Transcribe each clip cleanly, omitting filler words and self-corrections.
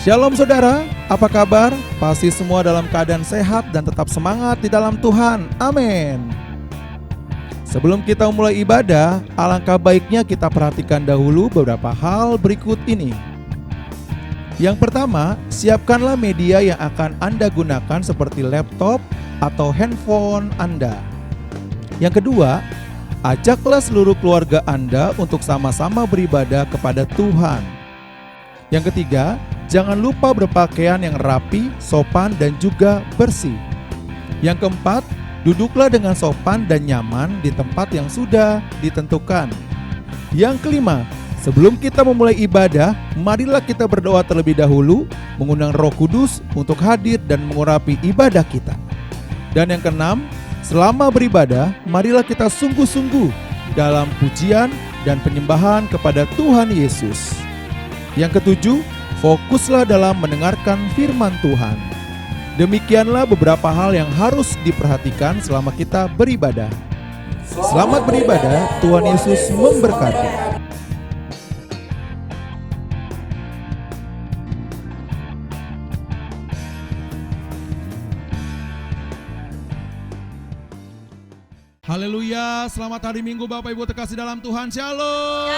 Shalom saudara, apa kabar? Pasti semua dalam keadaan sehat dan tetap semangat di dalam Tuhan. Amin. Sebelum kita mulai ibadah, alangkah baiknya kita perhatikan dahulu beberapa hal berikut ini. Yang pertama, siapkanlah media yang akan Anda gunakan seperti laptop atau handphone Anda. Yang kedua, ajaklah seluruh keluarga Anda untuk sama-sama beribadah kepada Tuhan. Yang ketiga, jangan lupa berpakaian yang rapi, sopan, dan juga bersih. Yang keempat, duduklah dengan sopan dan nyaman di tempat yang sudah ditentukan. Yang kelima, sebelum kita memulai ibadah, marilah kita berdoa terlebih dahulu, mengundang Roh Kudus untuk hadir dan mengurapi ibadah kita. Dan yang keenam, selama beribadah, marilah kita sungguh-sungguh dalam pujian dan penyembahan kepada Tuhan Yesus. Yang ketujuh, fokuslah dalam mendengarkan firman Tuhan. Demikianlah beberapa hal yang harus diperhatikan selama kita beribadah. Selamat beribadah, Tuhan Yesus memberkati. Haleluya, selamat hari Minggu Bapak Ibu terkasih dalam Tuhan. Shalom.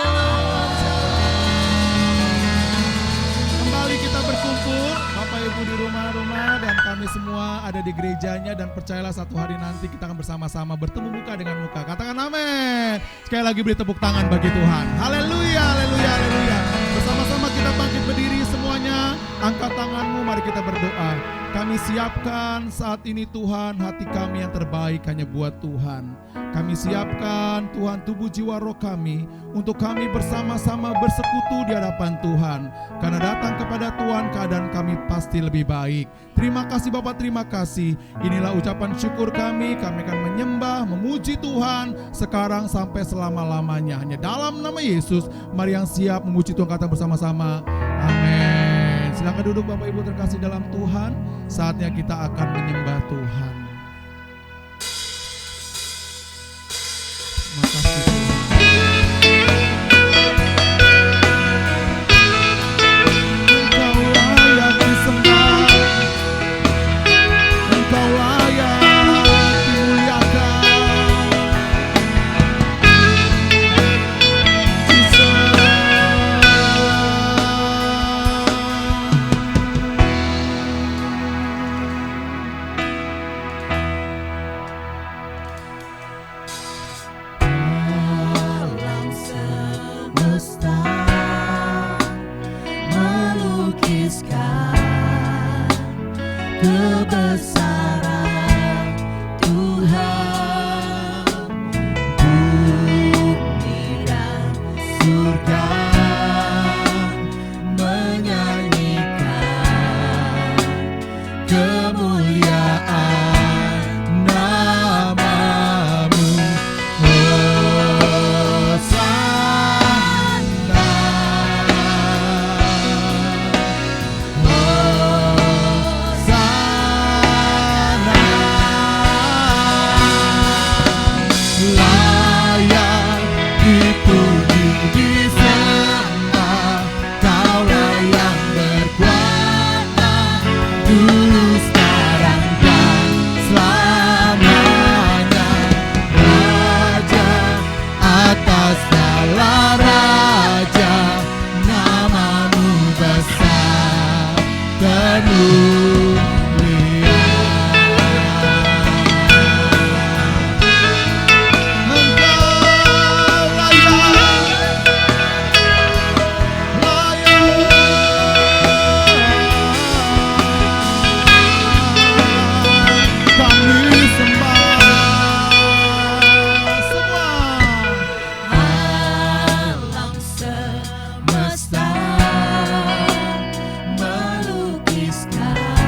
Kita berkumpul, Bapak Ibu di rumah-rumah dan kami semua ada di gerejanya, dan percayalah satu hari nanti kita akan bersama-sama bertemu muka dengan muka. Katakan amin. Sekali lagi beri tepuk tangan bagi Tuhan. Haleluya, haleluya, haleluya. Bersama-sama kita bangkit berdiri semuanya. Angkat tanganmu, mari kita berdoa. Kami siapkan saat ini Tuhan hati kami yang terbaik hanya buat Tuhan. Kami siapkan Tuhan tubuh jiwa roh kami untuk kami bersama-sama bersekutu di hadapan Tuhan. Karena datang kepada Tuhan keadaan kami pasti lebih baik. Terima kasih Bapak, terima kasih. Inilah ucapan syukur kami akan menyembah, memuji Tuhan sekarang sampai selama-lamanya. Hanya dalam nama Yesus, mari yang siap memuji Tuhan kata bersama-sama. Amin. Silakan duduk Bapak Ibu terkasih dalam Tuhan. Saatnya kita akan menyembah Tuhan. Terima kasih Tuhan. Melukiskan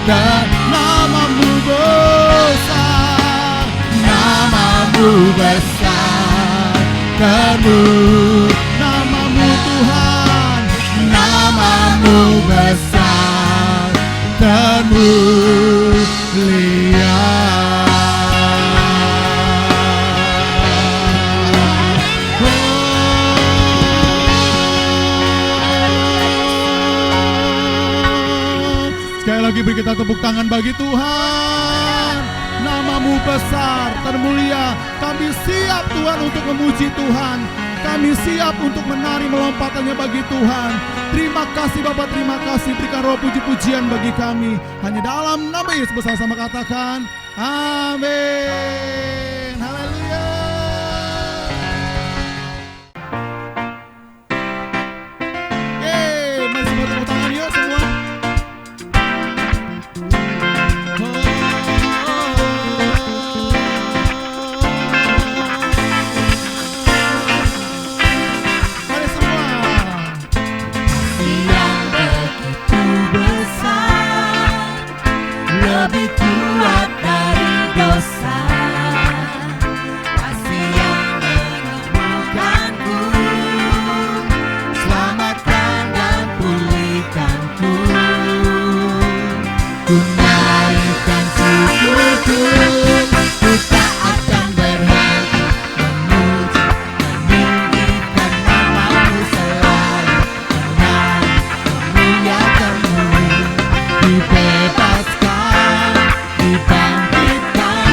dan namamu besar, namamu besar, termu, namamu Tuhan, namamu besar, termulia. Sekali lagi beri kita tepuk tangan bagi Tuhan. Namamu besar, termulia. Kami siap Tuhan untuk memuji Tuhan. Kami siap untuk menari melompat hanya bagi Tuhan. Terima kasih Bapa, terima kasih. Berikan roh puji-pujian bagi kami. Hanya dalam nama Yesus bersama-sama katakan amin. Haleluya. Mari semua tepuk tangan yuk semua. Lebih kuat dari dosa, kasih yang menemukanku, selamatkan dan pulihkanku. Ku naikkan syukurku, ku tak akan berhenti memuji, meninggikan namamu selalu, dan memuliakanmu. Dibebaskan, dibangkitkan,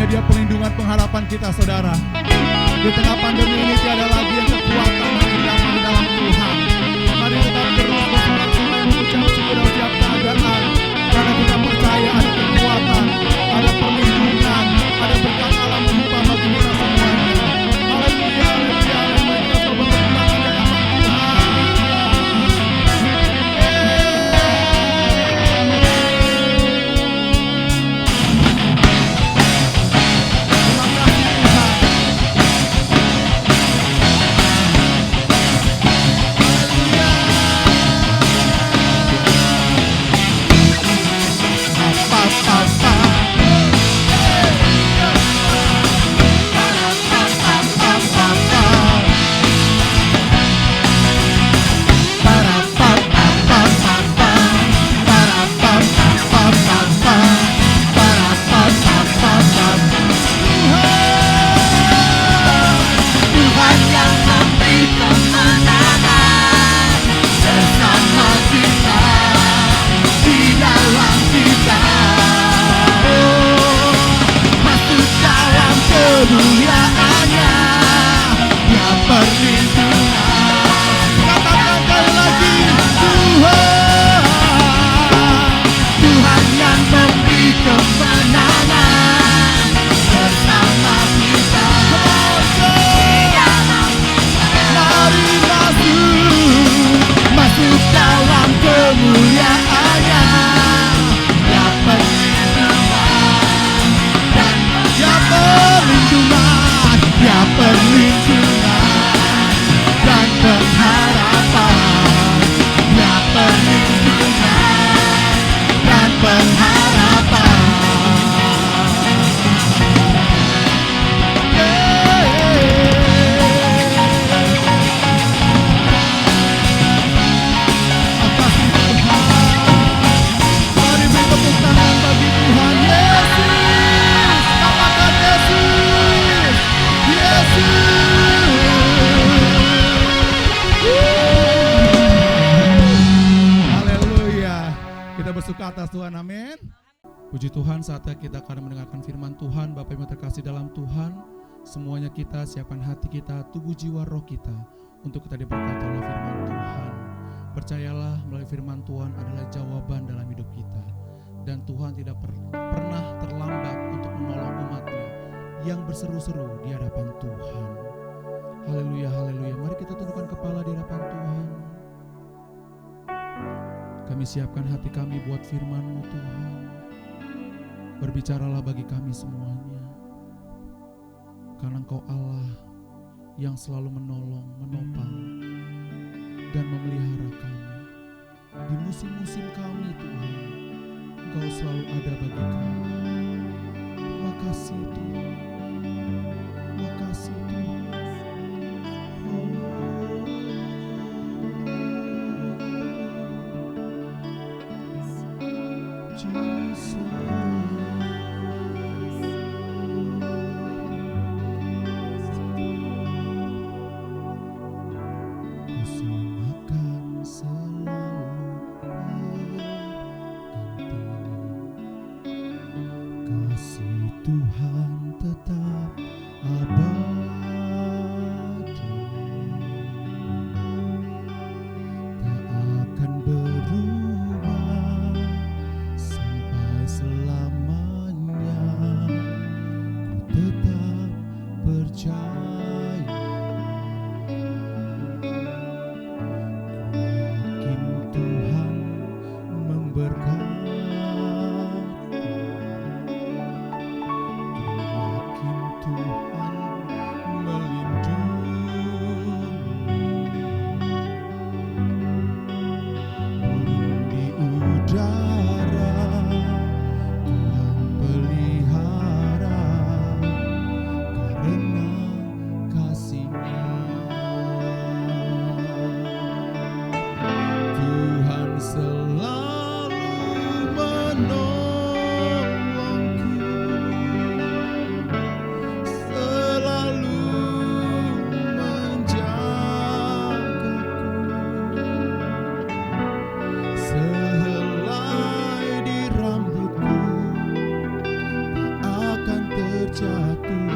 Dia pelindungan pengharapan kita, saudara. Di tengah pandemi ini tiada lagi yang kekuatan dan kehidupan di dalam Tuhan. Mari kita berdoa bersama-sama mengucap syukur dalam setiap keadaan, karena kita percaya ada kekuatan, ada perlindungan, ada berkat Allah melimpah bagi kita semuanya. Haleluya, haleluya, haleluya. Kita semua bertepuk tangan di atas Tuhan, amin. Puji Tuhan, saatnya kita akan mendengarkan firman Tuhan. Bapak Ibu terkasih dalam Tuhan, semuanya kita siapkan hati kita, tubuh jiwa roh kita untuk kita diberkati oleh firman Tuhan. Percayalah, melalui firman Tuhan adalah jawaban dalam hidup kita. Dan Tuhan tidak pernah terlambat untuk menolong umatnya yang berseru-seru di hadapan Tuhan. Haleluya, haleluya. Mari kita tundukkan kepala di hadapan Tuhan. Kami siapkan hati kami buat firman-Mu, Tuhan. Berbicaralah bagi kami semuanya. Karena Engkau Allah yang selalu menolong, menopang, dan memelihara kami. Di musim-musim kami, Tuhan, Engkau selalu ada bagi kami. Terima kasih, Tuhan. Terima kasih, Tuhan. terjatuh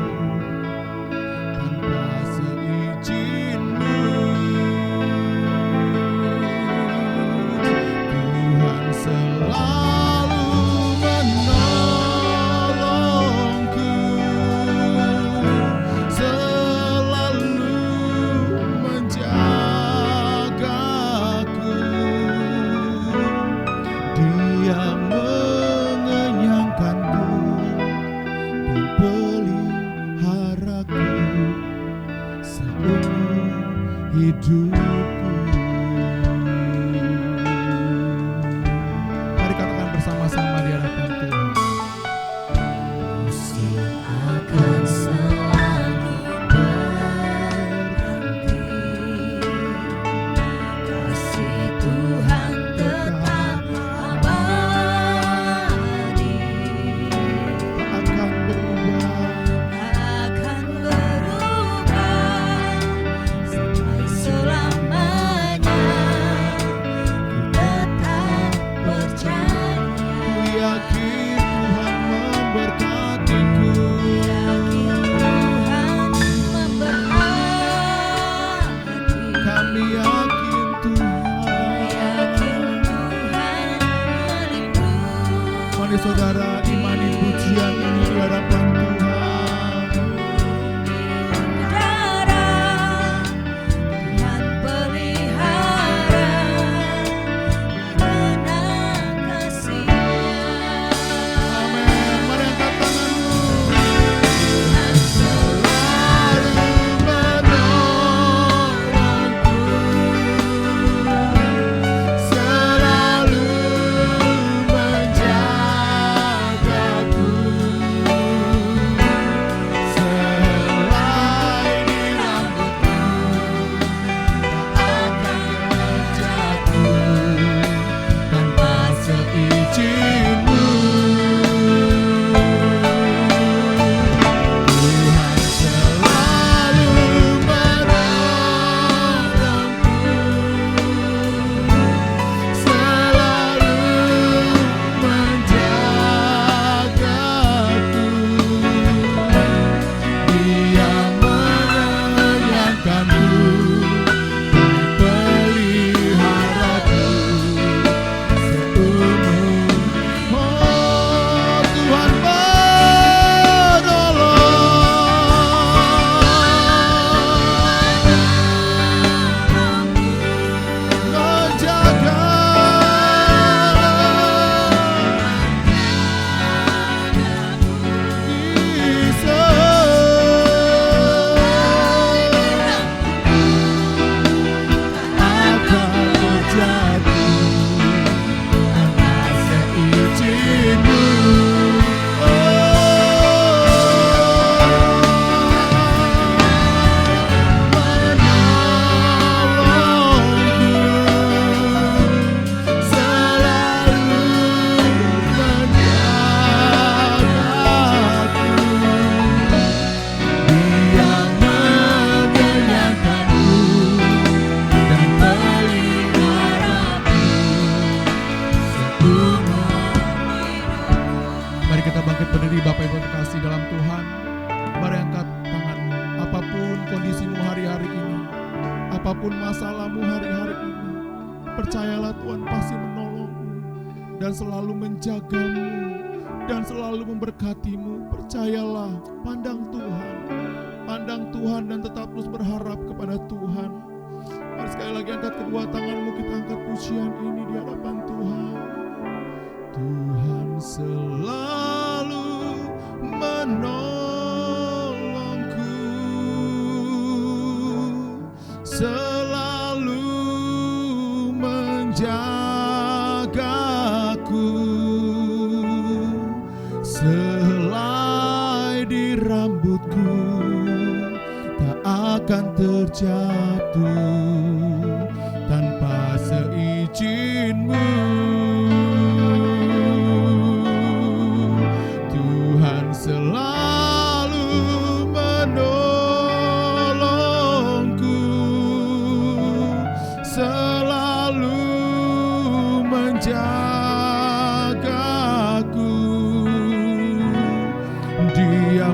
tanpa seizin-Mu. Tuhan selalu menolongku, selalu menjagaku. Dia mengenyangkanku dan peliharaku seumur hidupku. Mari katakan bersama-sama di hadapan Tuhan. Musuh akan selalu berhenti, kasih Tuhan tetap abadi, Akan berubah akan berubah sampai selamanya. Ku tetap percaya, ku yakin Tuhan memberkatiku. yakin Tuhan memberkati, Kami yakin Tuhan. yakin Tuhan melindungi. Mari saudara imani pujian ini di hadapan Tuhan. Udara Tuhan pelihara karena kasih-Nya. Amin. Mari angkat tanganmu. Tuhan selalu Menolongku, selalu menjagaku. Selai di rambutku tak akan terjatuh tanpa seizin-Mu. Tuhan selalu menolongku, selalu menjagaku. Dia mengenyangkanku dan peliharaku seumur. Oh, Tuhan menjaga, akan terjadi tanpa seizin-Mu. Menolongku, selalu menjagaku. Dia mengenyangkanku dan peliharaku seumur. Mari kita bangkit berdiri Bapak Ibu terkasih dalam Tuhan. Mari angkat tanganmu. Apapun kondisimu hari-hari ini, apapun masalahmu hari-hari ini, percayalah Tuhan pasti menolongmu dan selalu menjagamu dan selalu memberkatimu. Percayalah, pandang Tuhan dan tetap terus berharap kepada Tuhan. Mari sekali lagi angkat kedua tanganmu, kita angkat pujian ini di hadapan Tuhan. Tuhan selalu menolongku, selalu menjagaku. Selai di rambutku tak akan terjatuh tanpa seizin-Mu. Tuhan selalu menolongku, selalu menjagaku. Dia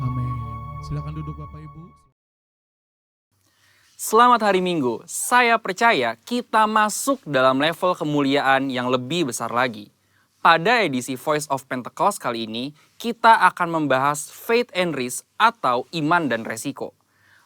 Amin. Silakan duduk Bapak Ibu. Selamat hari Minggu. Saya percaya kita masuk dalam level kemuliaan yang lebih besar lagi. Pada edisi Voice of Pentecost kali ini, kita akan membahas faith and risk atau iman dan resiko.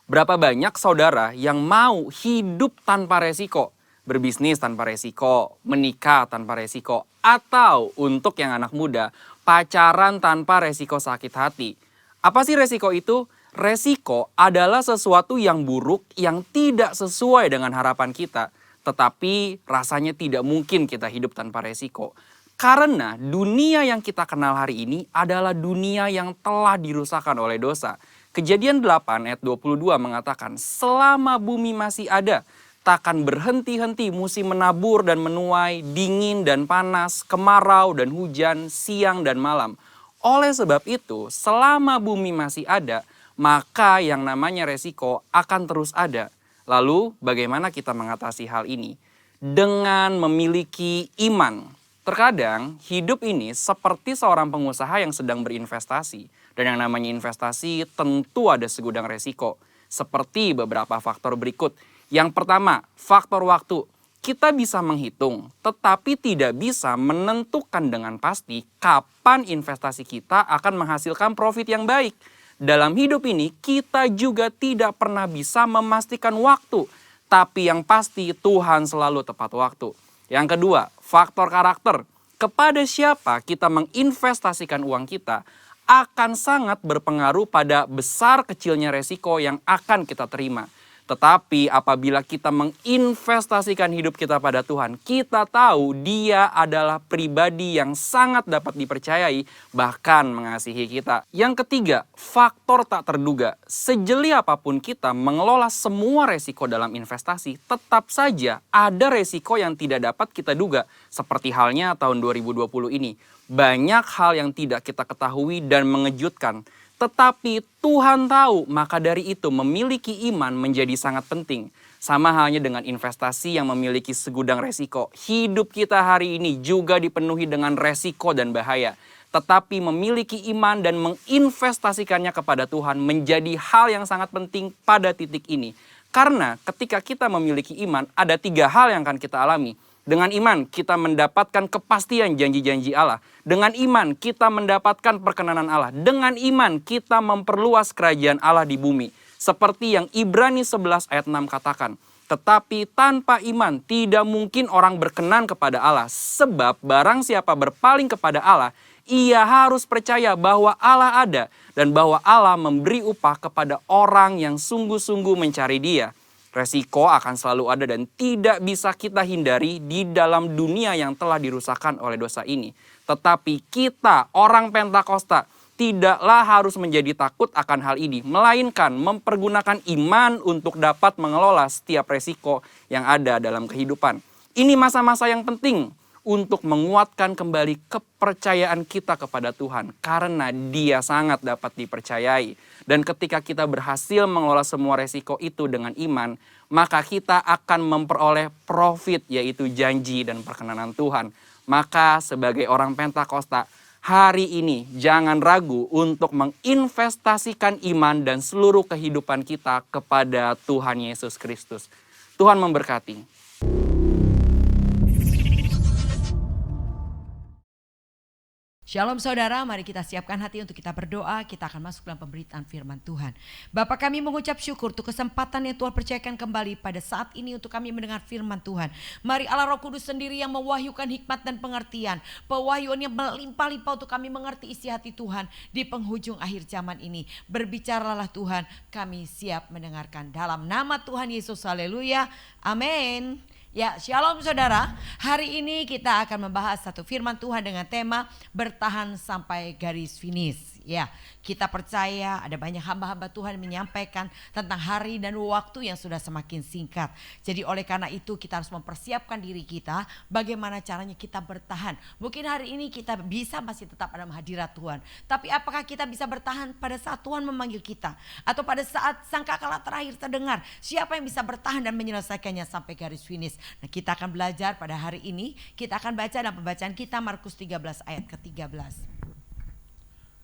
Berapa banyak saudara yang mau hidup tanpa resiko? Berbisnis tanpa resiko, menikah tanpa resiko, atau untuk yang anak muda, pacaran tanpa resiko sakit hati. Apa sih resiko itu? Resiko adalah sesuatu yang buruk yang tidak sesuai dengan harapan kita. Tetapi rasanya tidak mungkin kita hidup tanpa resiko. Karena dunia yang kita kenal hari ini adalah dunia yang telah dirusakkan oleh dosa. Kejadian 8 ayat 22 mengatakan, selama bumi masih ada, takkan berhenti-henti musim menabur dan menuai, dingin dan panas, kemarau dan hujan, siang dan malam. Oleh sebab itu, selama bumi masih ada, maka yang namanya resiko akan terus ada. Lalu bagaimana kita mengatasi hal ini? Dengan memiliki iman. Terkadang hidup ini seperti seorang pengusaha yang sedang berinvestasi. Dan yang namanya investasi tentu ada segudang resiko. Seperti beberapa faktor berikut. Yang pertama, faktor waktu. Kita bisa menghitung, tetapi tidak bisa menentukan dengan pasti kapan investasi kita akan menghasilkan profit yang baik. Dalam hidup ini kita juga tidak pernah bisa memastikan waktu. Tapi yang pasti Tuhan selalu tepat waktu. Yang kedua, faktor karakter. Kepada siapa kita menginvestasikan uang kita akan sangat berpengaruh pada besar kecilnya resiko yang akan kita terima. Tetapi apabila kita menginvestasikan hidup kita pada Tuhan, kita tahu Dia adalah pribadi yang sangat dapat dipercayai, bahkan mengasihi kita. Yang ketiga, faktor tak terduga. Sejeli apapun kita mengelola semua resiko dalam investasi, tetap saja ada resiko yang tidak dapat kita duga. Seperti halnya tahun 2020 ini. Banyak hal yang tidak kita ketahui dan mengejutkan. Tetapi Tuhan tahu, maka dari itu memiliki iman menjadi sangat penting. Sama halnya dengan investasi yang memiliki segudang resiko. Hidup kita hari ini juga dipenuhi dengan resiko dan bahaya. Tetapi memiliki iman dan menginvestasikannya kepada Tuhan menjadi hal yang sangat penting pada titik ini. Karena ketika kita memiliki iman, ada 3 hal yang akan kita alami. Dengan iman kita mendapatkan kepastian janji-janji Allah. Dengan iman kita mendapatkan perkenanan Allah. Dengan iman kita memperluas kerajaan Allah di bumi. Seperti yang Ibrani 11 ayat 6 katakan. Tetapi tanpa iman tidak mungkin orang berkenan kepada Allah. Sebab barang siapa berpaling kepada Allah, ia harus percaya bahwa Allah ada. Dan bahwa Allah memberi upah kepada orang yang sungguh-sungguh mencari Dia. Resiko akan selalu ada dan tidak bisa kita hindari di dalam dunia yang telah dirusakkan oleh dosa ini. Tetapi kita, orang Pentakosta, tidaklah harus menjadi takut akan hal ini. Melainkan mempergunakan iman untuk dapat mengelola setiap resiko yang ada dalam kehidupan. Ini masa-masa yang penting untuk menguatkan kembali kepercayaan kita kepada Tuhan. Karena Dia sangat dapat dipercayai. Dan ketika kita berhasil mengelola semua resiko itu dengan iman, maka kita akan memperoleh profit, yaitu janji dan perkenanan Tuhan. Maka sebagai orang Pentakosta, hari ini jangan ragu untuk menginvestasikan iman dan seluruh kehidupan kita kepada Tuhan Yesus Kristus. Tuhan memberkati. Shalom saudara, mari kita siapkan hati untuk kita berdoa. Kita akan masuk dalam pemberitaan firman Tuhan. Bapa, kami mengucap syukur untuk kesempatan yang Tuhan percayakan kembali pada saat ini untuk kami mendengar firman Tuhan. Mari Allah Roh Kudus sendiri yang mewahyukan hikmat dan pengertian, pewahyuan yang melimpah-limpah untuk kami mengerti isi hati Tuhan di penghujung akhir zaman ini. Berbicaralah Tuhan, kami siap mendengarkan. Dalam nama Tuhan Yesus, haleluya, amin. Ya, shalom saudara. Hari ini kita akan membahas satu firman Tuhan dengan tema bertahan sampai garis finish. Ya, kita percaya ada banyak hamba-hamba Tuhan yang menyampaikan tentang hari dan waktu yang sudah semakin singkat. Jadi oleh karena itu kita harus mempersiapkan diri kita bagaimana caranya kita bertahan. Mungkin hari ini kita bisa masih tetap dalam hadirat Tuhan. Tapi apakah kita bisa bertahan pada saat Tuhan memanggil kita? Atau pada saat sangkakala terakhir terdengar? Siapa yang bisa bertahan dan menyelesaikannya sampai garis finish? Nah, kita akan belajar pada hari ini. Kita akan baca dalam pembacaan kita Markus 13 ayat ke-13.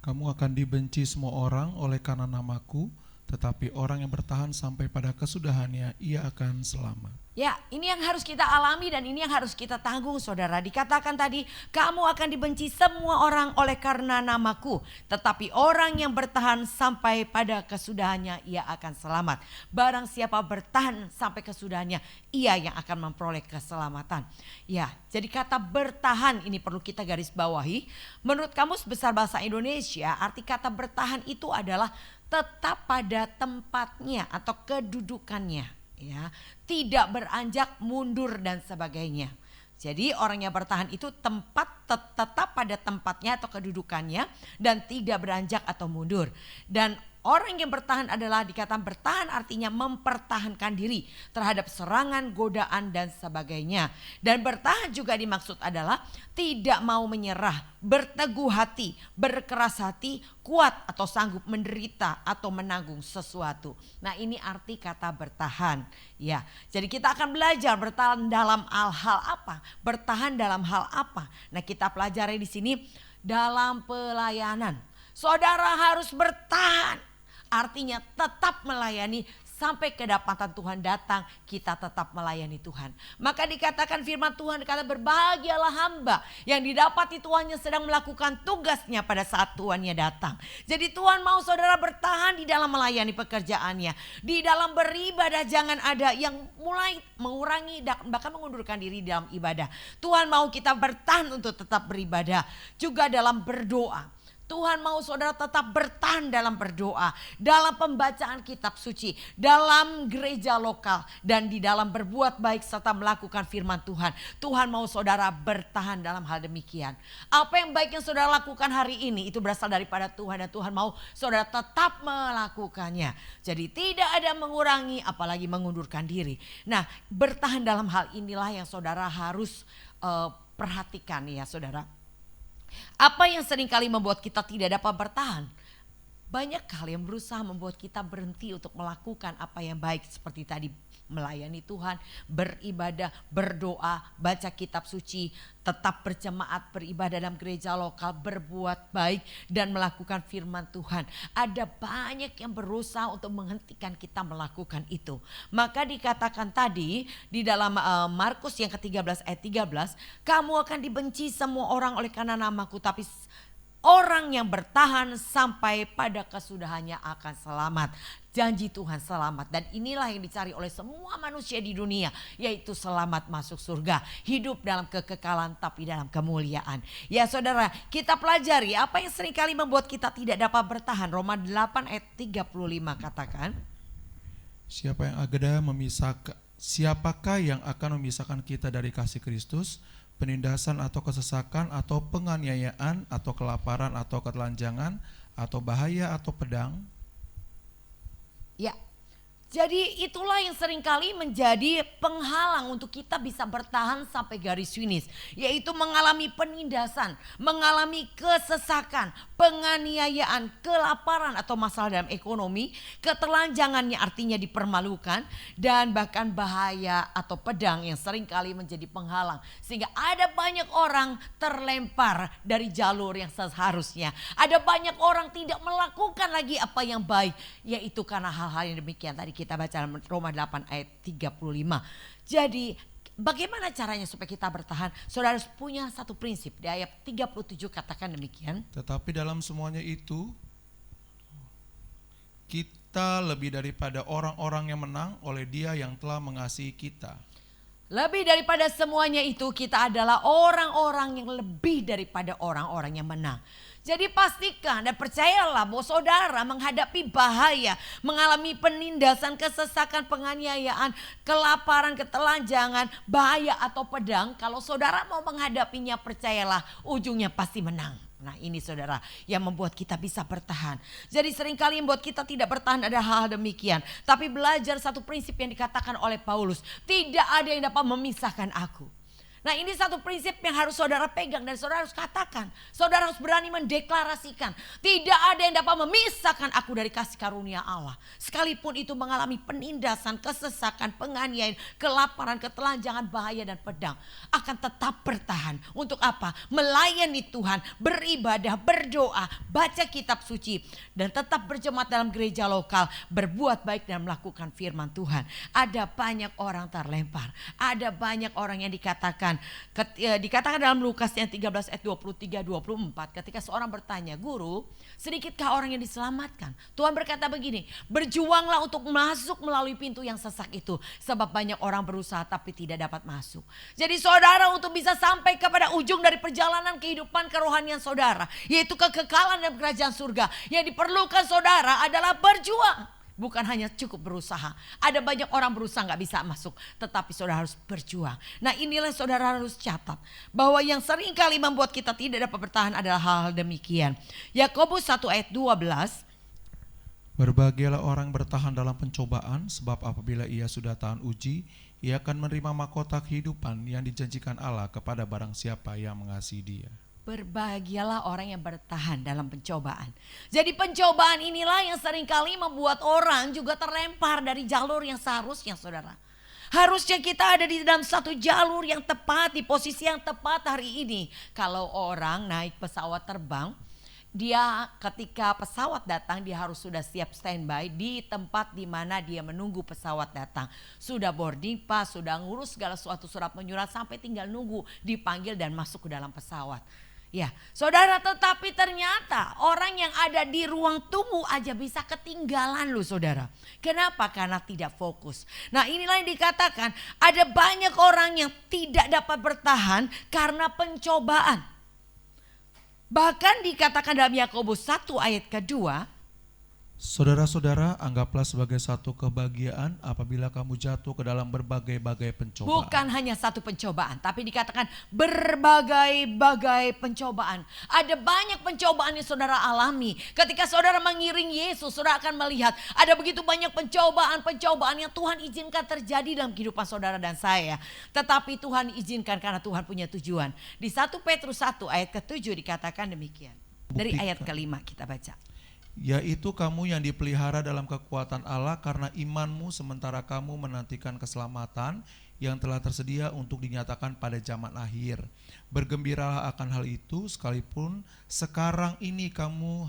Kamu akan dibenci semua orang oleh karena namaku, tetapi orang yang bertahan sampai pada kesudahannya, ia akan selamat. Ya, ini yang harus kita alami dan ini yang harus kita tanggung, saudara. Dikatakan tadi, kamu akan dibenci semua orang oleh karena namaku. Tetapi orang yang bertahan sampai pada kesudahannya, ia akan selamat. Barang siapa bertahan sampai kesudahannya, ia yang akan memperoleh keselamatan. Ya, jadi kata bertahan ini perlu kita garis bawahi. Menurut Kamus Besar Bahasa Indonesia, arti kata bertahan itu adalah tetap pada tempatnya atau kedudukannya. Ya, tidak beranjak mundur dan sebagainya. Jadi orang yang bertahan itu tetap pada tempatnya atau kedudukannya dan tidak beranjak atau mundur. Dan orang yang bertahan adalah dikatakan bertahan artinya mempertahankan diri terhadap serangan, godaan dan sebagainya. Dan bertahan juga dimaksud adalah tidak mau menyerah, berteguh hati, berkeras hati, kuat atau sanggup menderita atau menanggung sesuatu. Nah, ini arti kata bertahan. Ya, jadi kita akan belajar bertahan dalam hal apa? Bertahan dalam hal apa? Nah, kita pelajari di sini dalam pelayanan. Saudara harus bertahan. Artinya tetap melayani sampai kedapatan Tuhan datang, kita tetap melayani Tuhan. Maka dikatakan firman Tuhan dikata berbahagialah hamba yang didapati Tuhannya sedang melakukan tugasnya pada saat Tuhannya datang. Jadi Tuhan mau saudara bertahan di dalam melayani pekerjaannya. Di dalam beribadah jangan ada yang mulai mengurangi bahkan mengundurkan diri dalam ibadah. Tuhan mau kita bertahan untuk tetap beribadah. Juga dalam berdoa. Tuhan mau saudara tetap bertahan dalam berdoa, dalam pembacaan kitab suci, dalam gereja lokal, dan di dalam berbuat baik serta melakukan firman Tuhan. Tuhan mau saudara bertahan dalam hal demikian. Apa yang baik yang saudara lakukan hari ini itu berasal daripada Tuhan dan Tuhan mau saudara tetap melakukannya. Jadi tidak ada mengurangi apalagi mengundurkan diri. Nah, bertahan dalam hal inilah yang saudara harus perhatikan ya saudara. Apa yang seringkali membuat kita tidak dapat bertahan? Banyak hal yang berusaha membuat kita berhenti untuk melakukan apa yang baik seperti tadi melayani Tuhan, beribadah, berdoa, baca kitab suci, tetap berjemaat, beribadah dalam gereja lokal, berbuat baik dan melakukan firman Tuhan. Ada banyak yang berusaha untuk menghentikan kita melakukan itu. Maka dikatakan tadi di dalam Markus yang ke-13 ayat 13, kamu akan dibenci semua orang oleh karena namaku, tapi orang yang bertahan sampai pada kesudahannya akan selamat. Janji Tuhan selamat. Dan inilah yang dicari oleh semua manusia di dunia. Yaitu selamat masuk surga. Hidup dalam kekekalan tapi dalam kemuliaan. Ya saudara, kita pelajari apa yang seringkali membuat kita tidak dapat bertahan. Roma 8 ayat 35 katakan. Siapakah yang akan memisahkan kita dari kasih Kristus? Penindasan atau kesesakan atau penganiayaan atau kelaparan atau ketelanjangan atau bahaya atau pedang? Ya, jadi itulah yang seringkali menjadi penghalang untuk kita bisa bertahan sampai garis finish. Yaitu mengalami penindasan, mengalami kesesakan, penganiayaan, kelaparan atau masalah dalam ekonomi, ketelanjangannya artinya dipermalukan, dan bahkan bahaya atau pedang yang seringkali menjadi penghalang. Sehingga ada banyak orang terlempar dari jalur yang seharusnya. Ada banyak orang tidak melakukan lagi apa yang baik, yaitu karena hal-hal yang demikian tadi kita baca dalam Roma 8 ayat 35. Jadi bagaimana caranya supaya kita bertahan? Saudara harus punya satu prinsip. Di ayat 37 katakan demikian. Tetapi dalam semuanya itu kita lebih daripada orang-orang yang menang oleh Dia yang telah mengasihi kita. Lebih daripada semuanya itu kita adalah orang-orang yang lebih daripada orang-orang yang menang. Jadi pastikan dan percayalah bahwa saudara menghadapi bahaya, mengalami penindasan, kesesakan, penganiayaan, kelaparan, ketelanjangan, bahaya atau pedang. Kalau saudara mau menghadapinya, percayalah ujungnya pasti menang. Nah ini saudara yang membuat kita bisa bertahan. Jadi seringkali yang membuat kita tidak bertahan ada hal demikian. Tapi belajar satu prinsip yang dikatakan oleh Paulus. Tidak ada yang dapat memisahkan aku Nah, ini satu prinsip yang harus saudara pegang dan saudara harus katakan. Saudara harus berani mendeklarasikan. Tidak ada yang dapat memisahkan aku dari kasih karunia Allah. Sekalipun itu mengalami penindasan, kesesakan, penganiayaan, kelaparan, ketelanjangan, bahaya dan pedang. Akan tetap bertahan. Untuk apa? Melayani Tuhan, beribadah, berdoa, baca kitab suci. Dan tetap berjemaat dalam gereja lokal. Berbuat baik dan melakukan firman Tuhan. Ada banyak orang terlempar. Ada banyak orang yang dikatakan dalam Lukas yang 13 ayat 23-24 ketika seorang bertanya, "Guru, sedikitkah orang yang diselamatkan?" Tuhan berkata begini, "Berjuanglah untuk masuk melalui pintu yang sesak itu, sebab banyak orang berusaha tapi tidak dapat masuk." Jadi saudara, untuk bisa sampai kepada ujung dari perjalanan kehidupan kerohanian saudara, yaitu kekekalan dan kerajaan surga, yang diperlukan saudara adalah berjuang. Bukan hanya cukup berusaha. Ada banyak orang berusaha gak bisa masuk. Tetapi saudara harus berjuang. Nah, inilah saudara harus catat. Bahwa yang sering kali membuat kita tidak dapat bertahan adalah hal-hal demikian. Yakobus 1 ayat 12. Berbahagialah orang bertahan dalam pencobaan, sebab apabila ia sudah tahan uji, ia akan menerima mahkota kehidupan yang dijanjikan Allah kepada barang siapa yang mengasihi Dia. Berbahagialah orang yang bertahan dalam pencobaan. Jadi pencobaan inilah yang seringkali membuat orang juga terlempar dari jalur yang seharusnya, saudara. Harusnya kita ada di dalam satu jalur yang tepat, di posisi yang tepat hari ini. Kalau orang naik pesawat terbang, dia ketika pesawat datang dia harus sudah siap standby di tempat di mana dia menunggu pesawat datang. Sudah boarding pass, sudah ngurus segala sesuatu surat menyurat sampai tinggal nunggu dipanggil dan masuk ke dalam pesawat. Ya, saudara, tetapi ternyata orang yang ada di ruang tunggu aja bisa ketinggalan loh, saudara. Kenapa? Karena tidak fokus. Nah, inilah yang dikatakan ada banyak orang yang tidak dapat bertahan karena pencobaan. Bahkan dikatakan dalam Yakobus 1 ayat kedua, Saudara-saudara, anggaplah sebagai satu kebahagiaan apabila kamu jatuh ke dalam berbagai-bagai pencobaan. bukan hanya satu pencobaan, tapi dikatakan berbagai-bagai pencobaan. Ada banyak pencobaan yang saudara alami. Ketika saudara mengiring Yesus, saudara akan melihat ada begitu banyak pencobaan yang Tuhan izinkan terjadi dalam kehidupan saudara dan saya. Tetapi Tuhan izinkan karena Tuhan punya tujuan. Di 1 Petrus 1 ayat ke-7 dikatakan demikian. Dari ayat ke-5 kita baca. Yaitu kamu yang dipelihara dalam kekuatan Allah karena imanmu, sementara kamu menantikan keselamatan yang telah tersedia untuk dinyatakan pada zaman akhir. Bergembiralah akan hal itu, sekalipun sekarang ini kamu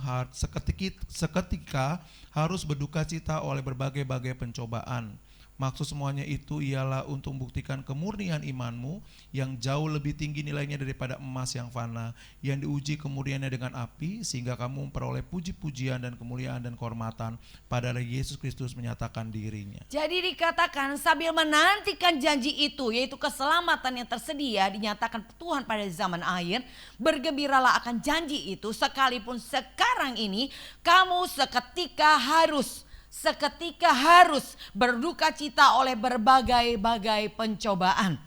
seketika harus berduka cita oleh berbagai-bagai pencobaan. Maksud semuanya itu ialah untuk membuktikan kemurnian imanmu yang jauh lebih tinggi nilainya daripada emas yang fana, yang diuji kemurniannya dengan api, sehingga kamu memperoleh puji-pujian dan kemuliaan dan kehormatan pada Yesus Kristus menyatakan dirinya. Jadi dikatakan sambil menantikan janji itu, yaitu keselamatan yang tersedia dinyatakan Tuhan pada zaman akhir, bergembiralah akan janji itu, sekalipun sekarang ini kamu seketika harus berduka cita oleh berbagai-bagai pencobaan.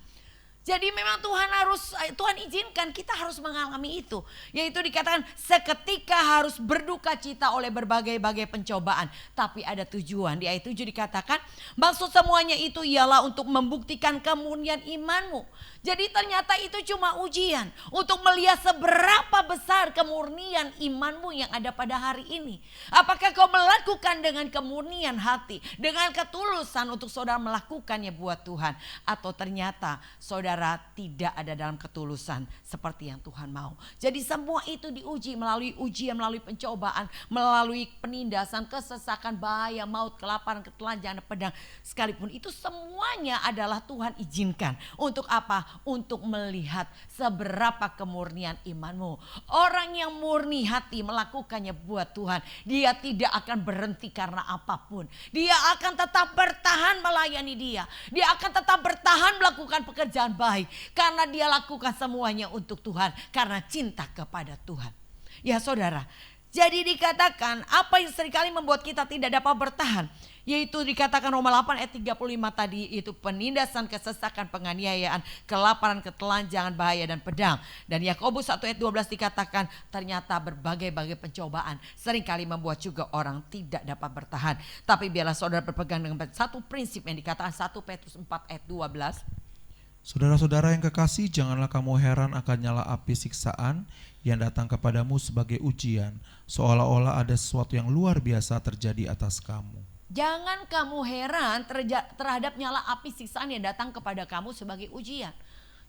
Jadi memang Tuhan izinkan kita harus mengalami itu. Yaitu dikatakan seketika harus berduka cita oleh berbagai-bagai pencobaan. Tapi ada tujuan. Di ayat 7 dikatakan maksud semuanya itu ialah untuk membuktikan kemurnian imanmu. Jadi ternyata itu cuma ujian. Untuk melihat seberapa besar kemurnian imanmu yang ada pada hari ini. Apakah kau melakukan dengan kemurnian hati. Dengan ketulusan untuk saudara melakukannya buat Tuhan. Atau ternyata saudara tidak ada dalam ketulusan seperti yang Tuhan mau. Jadi semua itu diuji melalui ujian, melalui pencobaan, melalui penindasan, kesesakan, bahaya, maut, kelaparan, ketelanjangan, pedang. Sekalipun itu semuanya adalah Tuhan izinkan. Untuk apa? Untuk melihat seberapa kemurnian imanmu. Orang yang murni hati melakukannya buat Tuhan, dia tidak akan berhenti karena apapun. Dia akan tetap bertahan melayani Dia. Dia akan tetap bertahan melakukan pekerjaan baik karena dia lakukan semuanya untuk Tuhan, karena cinta kepada Tuhan. Ya saudara, jadi dikatakan apa yang seringkali membuat kita tidak dapat bertahan, yaitu dikatakan Roma 8 ayat 35 tadi, itu penindasan, kesesakan, penganiayaan, kelaparan, ketelanjangan, bahaya dan pedang. Dan Yakobus 1 ayat 12 dikatakan ternyata berbagai-bagai pencobaan seringkali membuat juga orang tidak dapat bertahan. Tapi biarlah saudara berpegang dengan satu prinsip yang dikatakan 1 Petrus 4 ayat 12. Saudara-saudara yang kekasih, janganlah kamu heran akan nyala api siksaan yang datang kepadamu sebagai ujian, seolah-olah ada sesuatu yang luar biasa terjadi atas kamu. Jangan kamu heran terhadap nyala api siksaan yang datang kepada kamu sebagai ujian.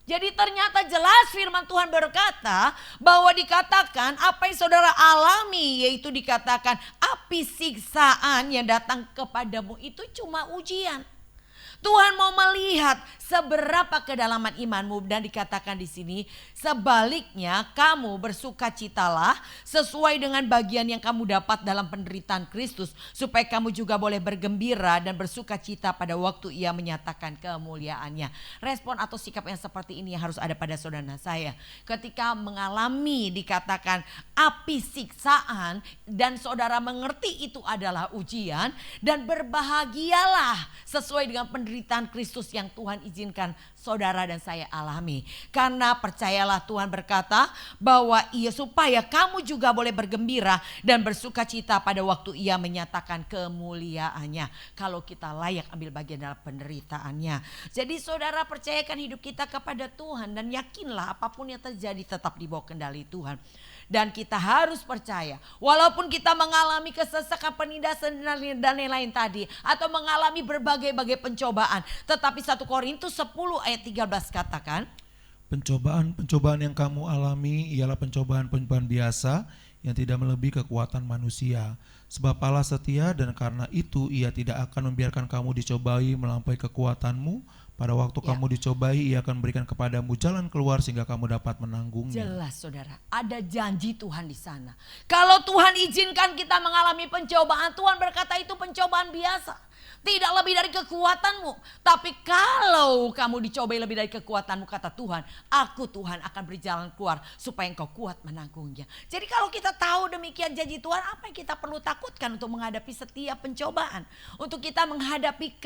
Jadi ternyata jelas firman Tuhan berkata bahwa dikatakan apa yang saudara alami, yaitu dikatakan api siksaan yang datang kepadamu itu cuma ujian. Tuhan mau melihat seberapa kedalaman imanmu, dan dikatakan di sini sebaliknya kamu bersukacitalah sesuai dengan bagian yang kamu dapat dalam penderitaan Kristus, supaya kamu juga boleh bergembira dan bersukacita pada waktu Ia menyatakan kemuliaannya. Respon atau sikap yang seperti ini yang harus ada pada saudara saya ketika mengalami dikatakan api siksaan dan saudara mengerti itu adalah ujian, dan berbahagialah sesuai dengan penderitaan Kristus yang Tuhan izinkan saudara dan saya alami. Karena percayalah Tuhan berkata bahwa Ia supaya kamu juga boleh bergembira dan bersukacita pada waktu Ia menyatakan kemuliaannya. Kalau kita layak ambil bagian dalam penderitaannya. Jadi saudara percayakan hidup kita kepada Tuhan dan yakinlah apapun yang terjadi tetap di bawah kendali Tuhan. Dan kita harus percaya walaupun kita mengalami kesesakan, penindasan dan lain-lain tadi, atau mengalami berbagai-bagai pencobaan, tetapi 1 Korintus 10 ayat 13 katakan, Pencobaan yang kamu alami ialah pencobaan-pencobaan biasa yang tidak melebihi kekuatan manusia. Sebab Allah setia dan karena itu Ia tidak akan membiarkan kamu dicobai melampaui kekuatanmu. Pada waktu kamu dicobai, Ia akan memberikan kepadamu jalan keluar sehingga kamu dapat menanggungnya. Jelas saudara, ada janji Tuhan di sana. Kalau Tuhan izinkan kita mengalami pencobaan, Tuhan berkata itu pencobaan biasa. Tidak lebih dari kekuatanmu. Tapi kalau kamu dicobai lebih dari kekuatanmu, kata Tuhan, aku Tuhan akan berjalan keluar supaya engkau kuat menanggungnya. Jadi kalau kita tahu demikian janji Tuhan, apa yang kita perlu takutkan untuk menghadapi setiap pencobaan? Untuk kita menghadapi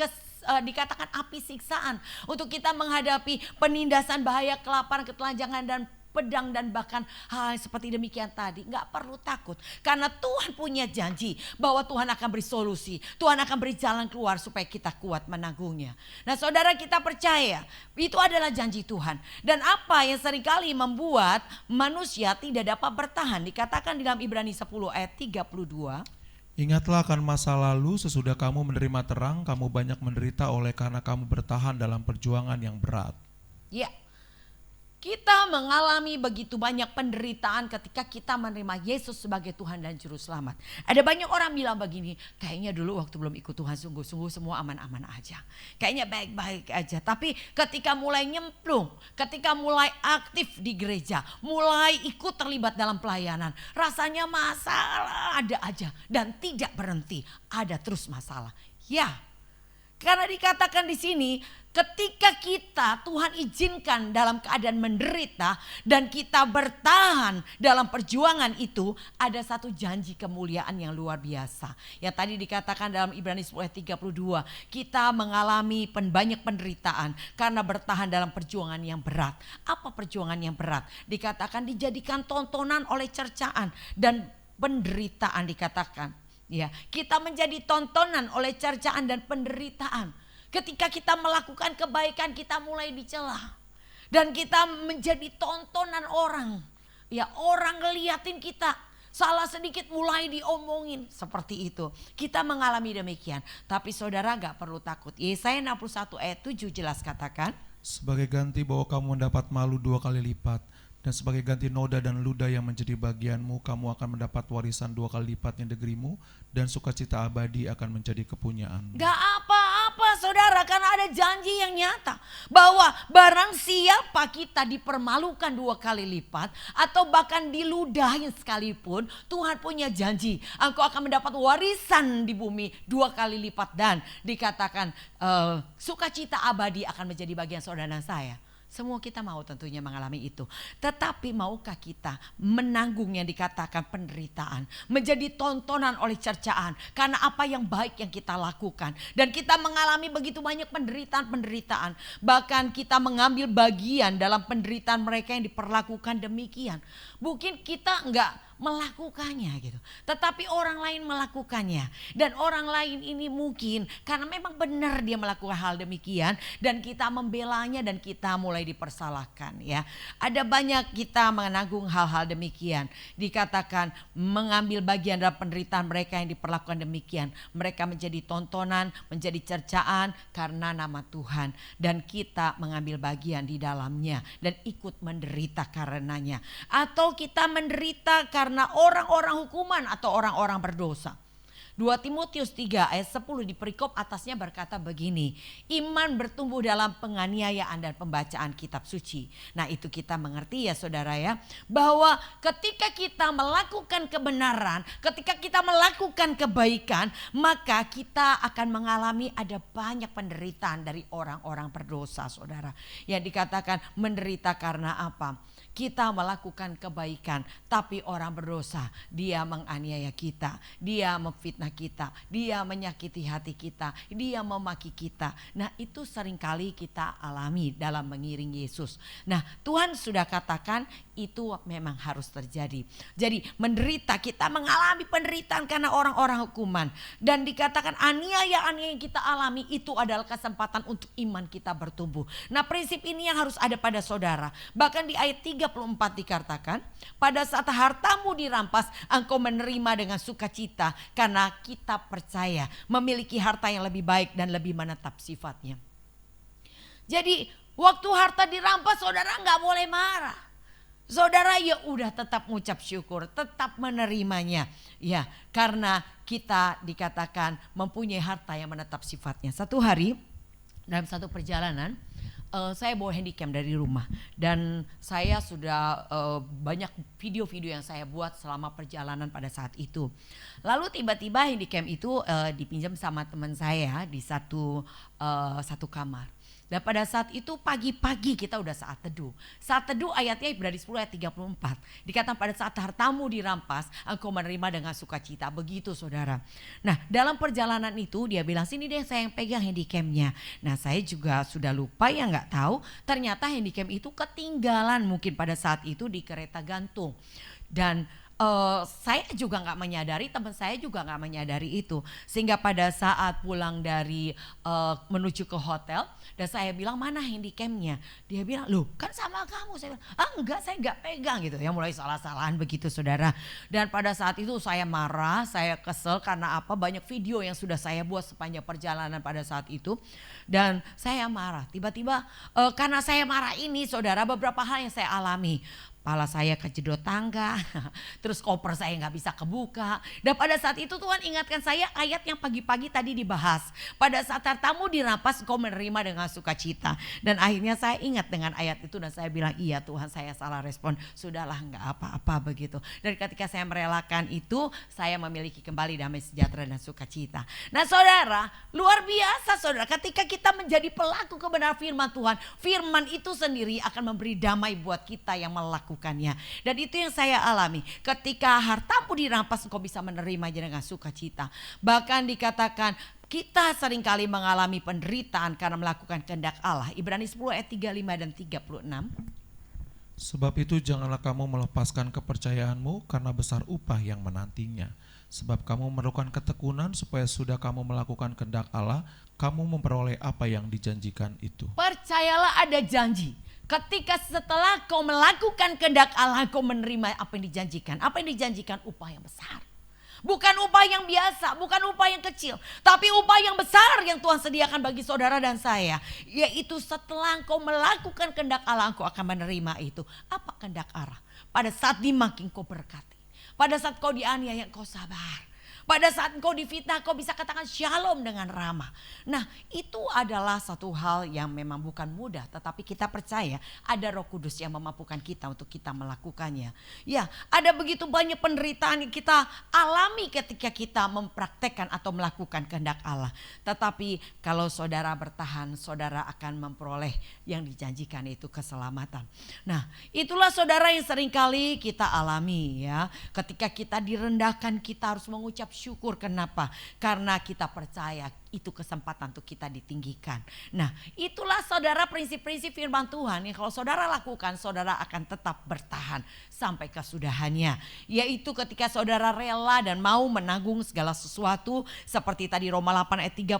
dikatakan api siksaan. Untuk kita menghadapi penindasan, bahaya, kelaparan, ketelanjangan, dan pedang, dan bahkan hal seperti demikian tadi. Gak perlu takut karena Tuhan punya janji bahwa Tuhan akan beri solusi, Tuhan akan beri jalan keluar supaya kita kuat menanggungnya. Nah saudara, kita percaya itu adalah janji Tuhan. Dan apa yang seringkali membuat manusia tidak dapat bertahan, dikatakan dalam Ibrani 10 ayat 32, Ingatlah akan masa lalu, sesudah kamu menerima terang, kamu banyak menderita oleh karena kamu bertahan dalam perjuangan yang berat. Ya, kita mengalami begitu banyak penderitaan ketika kita menerima Yesus sebagai Tuhan dan Juru Selamat. Ada banyak orang bilang begini, kayaknya dulu waktu belum ikut Tuhan sungguh-sungguh semua aman-aman aja. Kayaknya baik-baik aja. Tapi ketika mulai nyemplung, ketika mulai aktif di gereja, mulai ikut terlibat dalam pelayanan, rasanya masalah ada aja dan tidak berhenti. Ada terus masalah. Ya, karena dikatakan di sini, ketika kita Tuhan izinkan dalam keadaan menderita dan kita bertahan dalam perjuangan itu, ada satu janji kemuliaan yang luar biasa. Yang tadi dikatakan dalam Ibrani 10 ayat 32, kita mengalami banyak penderitaan karena bertahan dalam perjuangan yang berat. Apa perjuangan yang berat? Dikatakan dijadikan tontonan oleh cercaan dan penderitaan, dikatakan. Ya, kita menjadi tontonan oleh cercaan dan penderitaan. Ketika kita melakukan kebaikan, kita mulai dicela. Dan kita menjadi tontonan orang. Ya, orang ngeliatin kita. Salah sedikit mulai diomongin. Seperti itu. Kita mengalami demikian. Tapi saudara gak perlu takut. Yesaya 61 ayat 7 jelas katakan, Sebagai ganti bahwa kamu mendapat malu 2 kali lipat. Dan sebagai ganti noda dan ludah yang menjadi bagianmu, kamu akan mendapat warisan 2 kali lipatnya negerimu, dan sukacita abadi akan menjadi kepunyaanmu. Gak apa-apa saudara, karena ada janji yang nyata. Bahwa barang siapa kita dipermalukan 2 kali lipat, atau bahkan diludahin sekalipun, Tuhan punya janji. Engkau akan mendapat warisan di bumi 2 kali lipat, dan dikatakan sukacita abadi akan menjadi bagian saudara dan saya. Semua kita mau tentunya mengalami itu. Tetapi maukah kita menanggung yang dikatakan penderitaan, menjadi tontonan oleh cercaan karena apa yang baik yang kita lakukan. Dan kita mengalami begitu banyak penderitaan. Bahkan kita mengambil bagian dalam penderitaan mereka yang diperlakukan demikian. Mungkin kita enggak melakukannya gitu. Tetapi orang lain melakukannya. Dan orang lain ini mungkin karena memang benar dia melakukan hal demikian. Dan kita membelanya dan kita mulai dipersalahkan ya. Ada banyak kita menanggung hal-hal demikian. Dikatakan mengambil bagian dalam penderitaan mereka yang diperlakukan demikian. Mereka menjadi tontonan, menjadi cercaan karena nama Tuhan. Dan kita mengambil bagian di dalamnya dan ikut menderita karenanya. Atau kita menderita karena orang-orang hukuman atau orang-orang berdosa. 2 Timotius 3 ayat 10 di perikop atasnya berkata begini. Iman bertumbuh dalam penganiayaan dan pembacaan kitab suci. Nah itu kita mengerti ya saudara ya. Bahwa ketika kita melakukan kebenaran, ketika kita melakukan kebaikan, maka kita akan mengalami ada banyak penderitaan dari orang-orang berdosa saudara. Yang dikatakan menderita karena apa? Kita melakukan kebaikan tapi orang berdosa dia menganiaya kita, dia memfitnah kita, dia menyakiti hati kita, dia memaki kita. Nah itu seringkali kita alami dalam mengiring Yesus. Nah Tuhan sudah katakan itu memang harus terjadi. Jadi menderita, kita mengalami penderitaan karena orang-orang hukuman. Dan dikatakan aniaya-aniaya yang kita alami itu adalah kesempatan untuk iman kita bertumbuh. Nah prinsip ini yang harus ada pada saudara. Bahkan di ayat 34 dikatakan, pada saat hartamu dirampas, engkau menerima dengan sukacita karena kita percaya memiliki harta yang lebih baik dan lebih menetap sifatnya. Jadi waktu harta dirampas saudara nggak boleh marah. Saudara ya udah tetap mengucap syukur, tetap menerimanya. Ya karena kita dikatakan mempunyai harta yang menetap sifatnya. Satu hari dalam satu perjalanan, saya bawa handycam dari rumah dan saya sudah banyak video-video yang saya buat selama perjalanan pada saat itu. Lalu tiba-tiba handycam itu dipinjam sama teman saya di satu kamar. Dan pada saat itu pagi-pagi kita udah saat teduh. Saat teduh ayatnya Ibrani 10 ayat 34. Dikatakan pada saat hartamu dirampas, engkau menerima dengan sukacita. Begitu saudara. Nah dalam perjalanan itu dia bilang sini deh saya yang pegang handycamnya. Nah saya juga sudah lupa ya nggak tahu. Ternyata handycam itu ketinggalan mungkin pada saat itu di kereta gantung. Dan saya juga nggak menyadari, teman saya juga nggak menyadari itu. Sehingga pada saat pulang dari menuju ke hotel dan saya bilang mana handycamnya, dia bilang loh kan sama kamu. Saya bilang enggak, saya nggak pegang gitu ya, mulai salah-salahan begitu saudara. Dan pada saat itu saya marah, saya kesel karena apa, banyak video yang sudah saya buat sepanjang perjalanan pada saat itu. Dan saya marah, tiba-tiba karena saya marah ini saudara, beberapa hal yang saya alami. Kepala saya kejedot tangga, terus koper saya nggak bisa kebuka. Dan pada saat itu Tuhan ingatkan saya ayat yang pagi-pagi tadi dibahas. Pada saat hartamu dirampas kau menerima dengan sukacita. Dan akhirnya saya ingat dengan ayat itu dan saya bilang iya Tuhan saya salah respon. Sudahlah nggak apa-apa begitu. Dan ketika saya merelakan itu saya memiliki kembali damai sejahtera dan sukacita. Nah saudara luar biasa saudara, ketika kita menjadi pelaku kebenaran firman Tuhan, firman itu sendiri akan memberi damai buat kita yang melakukan. Dan itu yang saya alami. Ketika hartamu dirampas engkau bisa menerimanya dengan sukacita. Bahkan dikatakan kita seringkali mengalami penderitaan karena melakukan kehendak Allah. Ibrani 10 ayat 35 dan 36. Sebab itu janganlah kamu melepaskan kepercayaanmu karena besar upah yang menantinya. Sebab kamu memerlukan ketekunan supaya sudah kamu melakukan kehendak Allah, kamu memperoleh apa yang dijanjikan itu. Percayalah ada janji. Ketika setelah kau melakukan kehendak Allah, kau menerima apa yang dijanjikan. Apa yang dijanjikan? Upah yang besar. Bukan upah yang biasa, bukan upah yang kecil. Tapi upah yang besar yang Tuhan sediakan bagi saudara dan saya. Yaitu setelah kau melakukan kehendak Allah, kau akan menerima itu. Apa kehendak Allah? Pada saat dimaki kau berkati. Pada saat kau dianiaya kau sabar. Pada saat engkau difitnah, kau bisa katakan shalom dengan ramah. Nah itu adalah satu hal yang memang bukan mudah. Tetapi kita percaya ada Roh Kudus yang memampukan kita untuk kita melakukannya. Ya ada begitu banyak penderitaan yang kita alami ketika kita mempraktekkan atau melakukan kehendak Allah. Tetapi kalau saudara bertahan, saudara akan memperoleh yang dijanjikan itu keselamatan. Nah itulah saudara yang seringkali kita alami ya. Ketika kita direndahkan kita harus mengucap syukur. Kenapa? Karena kita percaya itu kesempatan untuk kita ditinggikan. Nah, itulah saudara prinsip-prinsip firman Tuhan yang kalau saudara lakukan, saudara akan tetap bertahan sampai kesudahannya. Yaitu ketika saudara rela dan mau menanggung segala sesuatu. Seperti tadi Roma 8 ayat 35,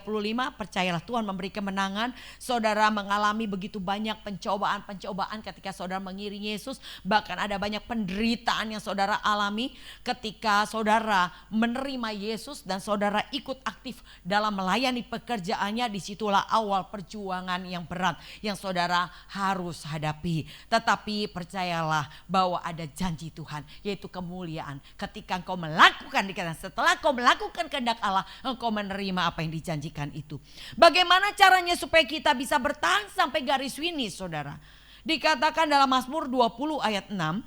percayalah Tuhan memberi kemenangan. Saudara mengalami begitu banyak pencobaan-pencobaan ketika saudara mengiringi Yesus. Bahkan ada banyak penderitaan yang saudara alami ketika saudara menerima Yesus dan saudara ikut aktif dalam melayani pekerjaannya. Disitulah awal perjuangan yang berat yang saudara harus hadapi. Tetapi percayalah bahwa ada janji Tuhan, yaitu kemuliaan. Ketika engkau melakukan, setelah engkau melakukan kehendak Allah, engkau menerima apa yang dijanjikan itu. Bagaimana caranya supaya kita bisa bertahan sampai garis finish, saudara? Dikatakan dalam Mazmur 20 ayat 6.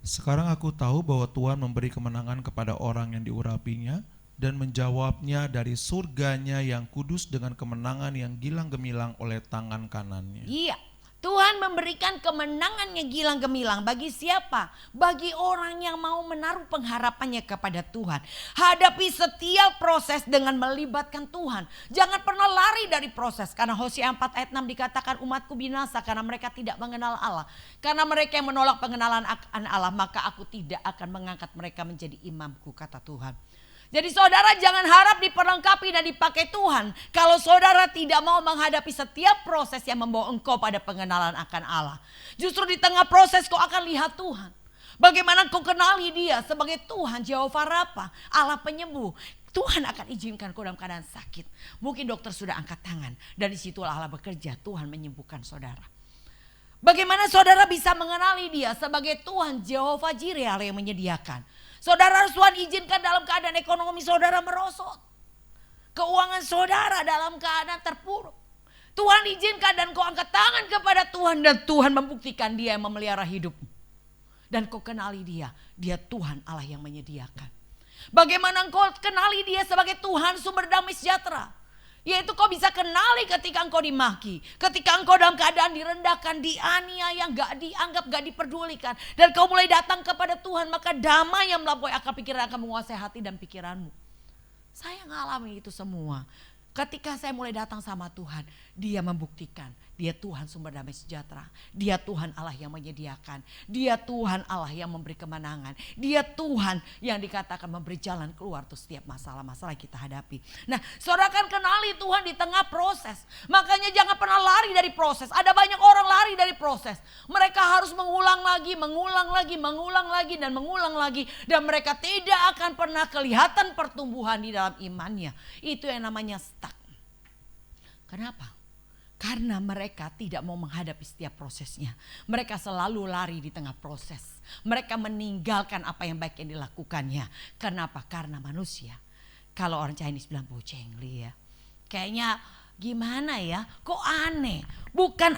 Sekarang aku tahu bahwa Tuhan memberi kemenangan kepada orang yang diurapinya dan menjawabnya dari surganya yang kudus dengan kemenangan yang gilang gemilang oleh tangan kanannya. Iya, Tuhan memberikan kemenangannya gilang gemilang bagi siapa? Bagi orang yang mau menaruh pengharapannya kepada Tuhan. Hadapi setiap proses dengan melibatkan Tuhan. Jangan pernah lari dari proses. Karena Hosea 4 ayat 6 dikatakan umatku binasa karena mereka tidak mengenal Allah. Karena mereka yang menolak pengenalan akan Allah, maka aku tidak akan mengangkat mereka menjadi imamku, kata Tuhan. Jadi saudara jangan harap diperlengkapi dan dipakai Tuhan kalau saudara tidak mau menghadapi setiap proses yang membawa engkau pada pengenalan akan Allah. Justru di tengah proses kau akan lihat Tuhan. Bagaimana kau kenali Dia sebagai Tuhan Jehovah Rafa, Allah penyembuh. Tuhan akan izinkan kau dalam keadaan sakit. Mungkin dokter sudah angkat tangan dan disitulah Allah bekerja, Tuhan menyembuhkan saudara. Bagaimana saudara bisa mengenali Dia sebagai Tuhan Jehovah Jireh, Allah yang menyediakan. Saudara harus Tuhan izinkan dalam keadaan ekonomi saudara merosot. Keuangan saudara dalam keadaan terpuruk. Tuhan izinkan dan kau angkat tangan kepada Tuhan. Dan Tuhan membuktikan Dia yang memelihara hidupmu. Dan kau kenali Dia. Dia Tuhan Allah yang menyediakan. Bagaimana kau kenali Dia sebagai Tuhan sumber damai sejahtera. Yaitu kau bisa kenali ketika engkau dimaki. Ketika engkau dalam keadaan direndahkan, dianiaya, gak dianggap, gak diperdulikan. Dan kau mulai datang kepada Tuhan, maka damai yang melampaui akal pikiran akan menguasai hati dan pikiranmu. Saya ngalami itu semua. Ketika saya mulai datang sama Tuhan, Dia membuktikan Dia Tuhan sumber damai sejahtera. Dia Tuhan Allah yang menyediakan. Dia Tuhan Allah yang memberi kemenangan. Dia Tuhan yang dikatakan memberi jalan keluar tuh setiap masalah-masalah kita hadapi. Nah, saudara kan kenali Tuhan di tengah proses. Makanya jangan pernah lari dari proses. Ada banyak orang lari dari proses. Mereka harus mengulang lagi, dan mengulang lagi. Dan mereka tidak akan pernah kelihatan pertumbuhan di dalam imannya. Itu yang namanya stuck. Kenapa? Karena mereka tidak mau menghadapi setiap prosesnya. Mereka selalu lari di tengah proses. Mereka meninggalkan apa yang baik yang dilakukannya. Kenapa? Karena manusia. Kalau orang Chinese bilang bocengli ya. Kayaknya gimana ya? Kok aneh?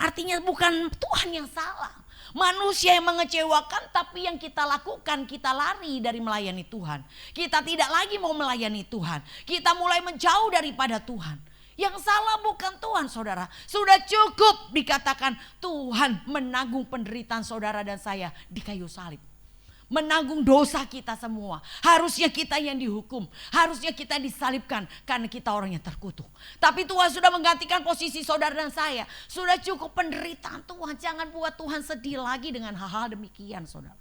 Artinya bukan Tuhan yang salah. Manusia yang mengecewakan, tapi yang kita lakukan, kita lari dari melayani Tuhan. Kita tidak lagi mau melayani Tuhan. Kita mulai menjauh daripada Tuhan. Yang salah bukan Tuhan, saudara. Sudah cukup dikatakan Tuhan menanggung penderitaan saudara dan saya di kayu salib. Menanggung dosa kita semua. Harusnya kita yang dihukum. Harusnya kita disalibkan karena kita orang yang terkutuk. Tapi Tuhan sudah menggantikan posisi saudara dan saya. Sudah cukup penderitaan Tuhan. Jangan buat Tuhan sedih lagi dengan hal-hal demikian, saudara.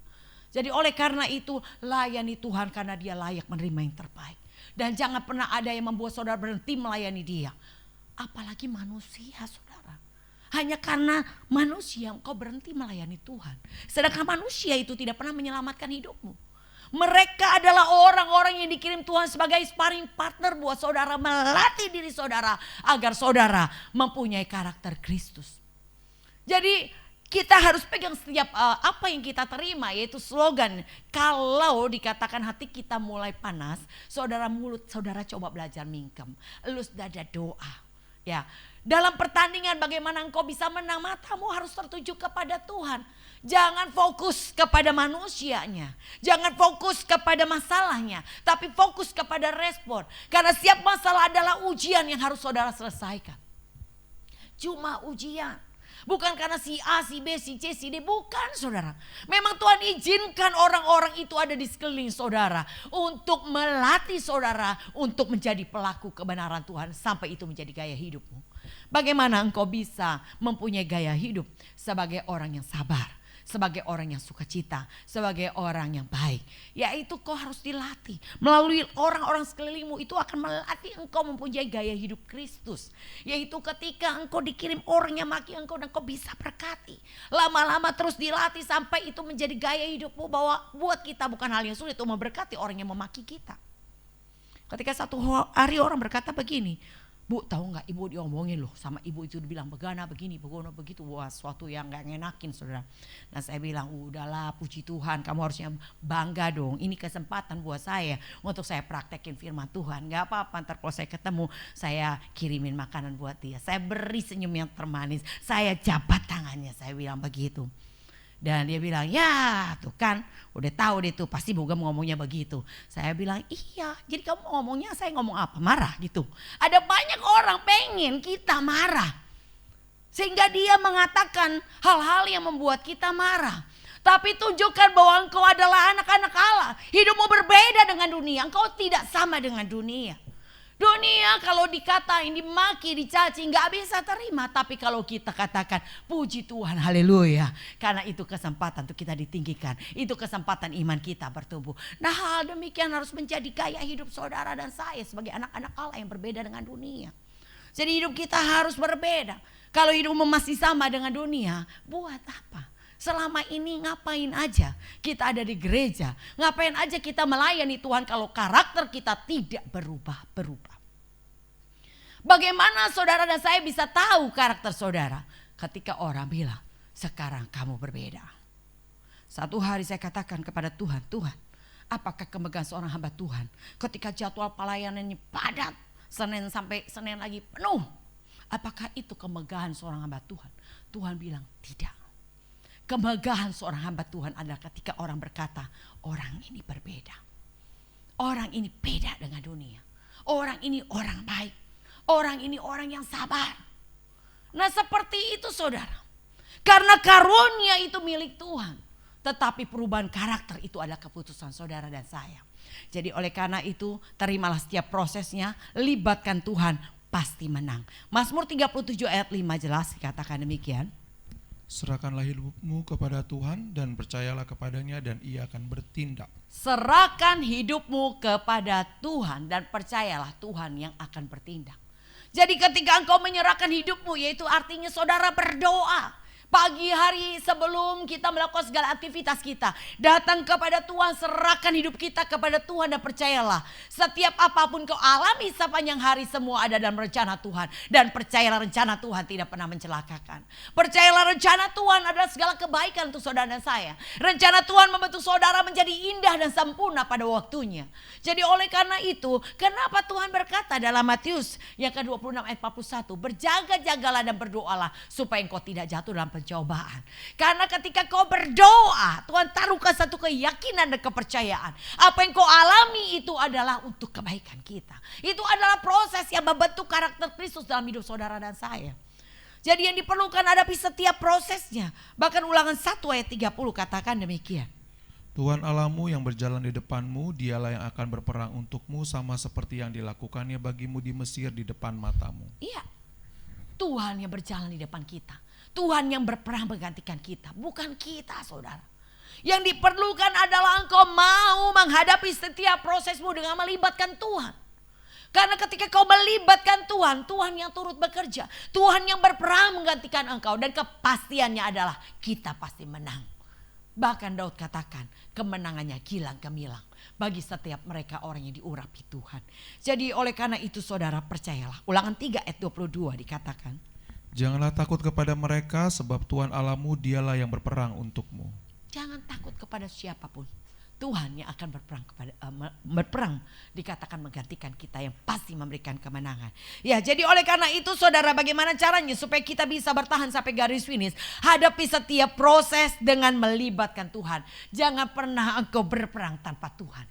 Jadi oleh karena itu layani Tuhan karena Dia layak menerima yang terbaik. Dan jangan pernah ada yang membuat saudara berhenti melayani Dia. Apalagi manusia, saudara. Hanya karena manusia engkau berhenti melayani Tuhan. Sedangkan manusia itu tidak pernah menyelamatkan hidupmu. Mereka adalah orang-orang yang dikirim Tuhan sebagai sparring partner buat saudara melatih diri saudara. Agar saudara mempunyai karakter Kristus. Jadi kita harus pegang setiap apa yang kita terima, yaitu slogan. Kalau dikatakan hati kita mulai panas, mulut saudara coba belajar mingkem. Elus dada doa. Ya, dalam pertandingan bagaimana engkau bisa menang, matamu harus tertuju kepada Tuhan. Jangan fokus kepada manusianya. Jangan fokus kepada masalahnya. Tapi fokus kepada respon. Karena setiap masalah adalah ujian yang harus saudara selesaikan. Cuma ujian. Bukan karena si A, si B, si C, si D. Bukan saudara. Memang Tuhan izinkan orang-orang itu ada di sekeliling saudara. Untuk melatih saudara untuk menjadi pelaku kebenaran Tuhan. Sampai itu menjadi gaya hidupmu. Bagaimana engkau bisa mempunyai gaya hidup sebagai orang yang sabar. Sebagai orang yang sukacita, sebagai orang yang baik. Yaitu kau harus dilatih. Melalui orang-orang sekelilingmu itu akan melatih engkau mempunyai gaya hidup Kristus. Yaitu ketika engkau dikirim orang yang maki engkau dan kau bisa berkati. Lama-lama terus dilatih sampai itu menjadi gaya hidupmu bahwa buat kita bukan hal yang sulit untuk memberkati orang yang memaki kita. Ketika satu hari orang berkata begini, Bu, tahu nggak ibu diomongin loh sama ibu itu dibilang begana begini begono begitu. Wah, suatu yang nggak ngenakin saudara. Nah saya bilang udahlah, puji Tuhan, kamu harusnya bangga dong. Ini kesempatan buat saya untuk saya praktekin firman Tuhan. Nggak apa-apa, ntar kalau saya ketemu saya kirimin makanan buat dia. Saya beri senyum yang termanis, saya jabat tangannya, saya bilang begitu. Dan dia bilang, ya tuh kan udah tahu deh tuh pasti Bogam ngomongnya begitu. Saya bilang, iya, jadi kamu ngomongnya saya ngomong apa? Marah gitu. Ada banyak orang pengen kita marah. Sehingga dia mengatakan hal-hal yang membuat kita marah. Tapi tunjukkan bahwa engkau adalah anak-anak Allah. Hidupmu berbeda dengan dunia, engkau tidak sama dengan dunia. Dunia kalau dikatain, dimaki, dicaci nggak bisa terima. Tapi kalau kita katakan puji Tuhan, haleluya. Karena itu kesempatan untuk kita ditinggikan. Itu kesempatan iman kita bertumbuh. Nah hal demikian harus menjadi gaya hidup saudara dan saya sebagai anak-anak Allah yang berbeda dengan dunia. Jadi hidup kita harus berbeda. Kalau hidupmu masih sama dengan dunia, buat apa? Selama ini ngapain aja kita ada di gereja, ngapain aja kita melayani Tuhan kalau karakter kita tidak berubah-berubah. Bagaimana saudara dan saya bisa tahu karakter saudara? Ketika orang bilang, sekarang kamu berbeda. Satu hari saya katakan kepada Tuhan, Tuhan, apakah kemegahan seorang hamba Tuhan ketika jadwal pelayanannya padat, Senin sampai Senin lagi penuh? Apakah itu kemegahan seorang hamba Tuhan? Tuhan bilang tidak. Kemegahan seorang hamba Tuhan adalah ketika orang berkata, orang ini berbeda. Orang ini beda dengan dunia. Orang ini orang baik. Orang ini orang yang sabar. Nah seperti itu saudara. Karena karunia itu milik Tuhan. Tetapi perubahan karakter itu adalah keputusan saudara dan saya. Jadi oleh karena itu terimalah setiap prosesnya. Libatkan Tuhan, pasti menang. Mazmur 37 ayat 5 jelas dikatakan demikian. Serahkanlah hidupmu kepada Tuhan dan percayalah kepadanya dan ia akan bertindak. Serahkan hidupmu kepada Tuhan dan percayalah Tuhan yang akan bertindak. Jadi ketika engkau menyerahkan hidupmu, yaitu artinya saudara berdoa. Pagi hari sebelum kita melakukan segala aktivitas kita, datang kepada Tuhan, serahkan hidup kita kepada Tuhan dan percayalah setiap apapun kau alami sepanjang hari semua ada dalam rencana Tuhan. Dan percayalah rencana Tuhan tidak pernah mencelakakan. Percayalah rencana Tuhan adalah segala kebaikan untuk saudara dan saya. Rencana Tuhan membentuk saudara menjadi indah dan sempurna pada waktunya. Jadi oleh karena itu, kenapa Tuhan berkata dalam Matius yang ke-26 ayat 41, berjaga-jagalah dan berdoalah supaya engkau tidak jatuh dalam pencobaan. Karena ketika kau berdoa, Tuhan taruhkan satu keyakinan dan kepercayaan. Apa yang kau alami itu adalah untuk kebaikan kita. Itu adalah proses yang membentuk karakter Kristus dalam hidup saudara dan saya. Jadi yang diperlukan hadapi setiap prosesnya. Bahkan Ulangan 1 ayat 30 katakan demikian. Tuhan Allahmu yang berjalan di depanmu, dialah yang akan berperang untukmu sama seperti yang dilakukannya bagimu di Mesir di depan matamu. Iya, Tuhan yang berjalan di depan kita. Tuhan yang berperang menggantikan kita, bukan kita saudara. Yang diperlukan adalah engkau mau menghadapi setiap prosesmu dengan melibatkan Tuhan. Karena ketika kau melibatkan Tuhan, Tuhan yang turut bekerja. Tuhan yang berperang menggantikan engkau dan kepastiannya adalah kita pasti menang. Bahkan Daud katakan kemenangannya gilang gemilang bagi setiap mereka orang yang diurapi Tuhan. Jadi oleh karena itu saudara percayalah. Ulangan 3 ayat 22 dikatakan. Janganlah takut kepada mereka sebab Tuhan Allahmu dialah yang berperang untukmu. Jangan takut kepada siapapun. Tuhan yang akan berperang dikatakan menggantikan kita yang pasti memberikan kemenangan. Ya, jadi oleh karena itu saudara, bagaimana caranya supaya kita bisa bertahan sampai garis finish? Hadapi setiap proses dengan melibatkan Tuhan. Jangan pernah engkau berperang tanpa Tuhan.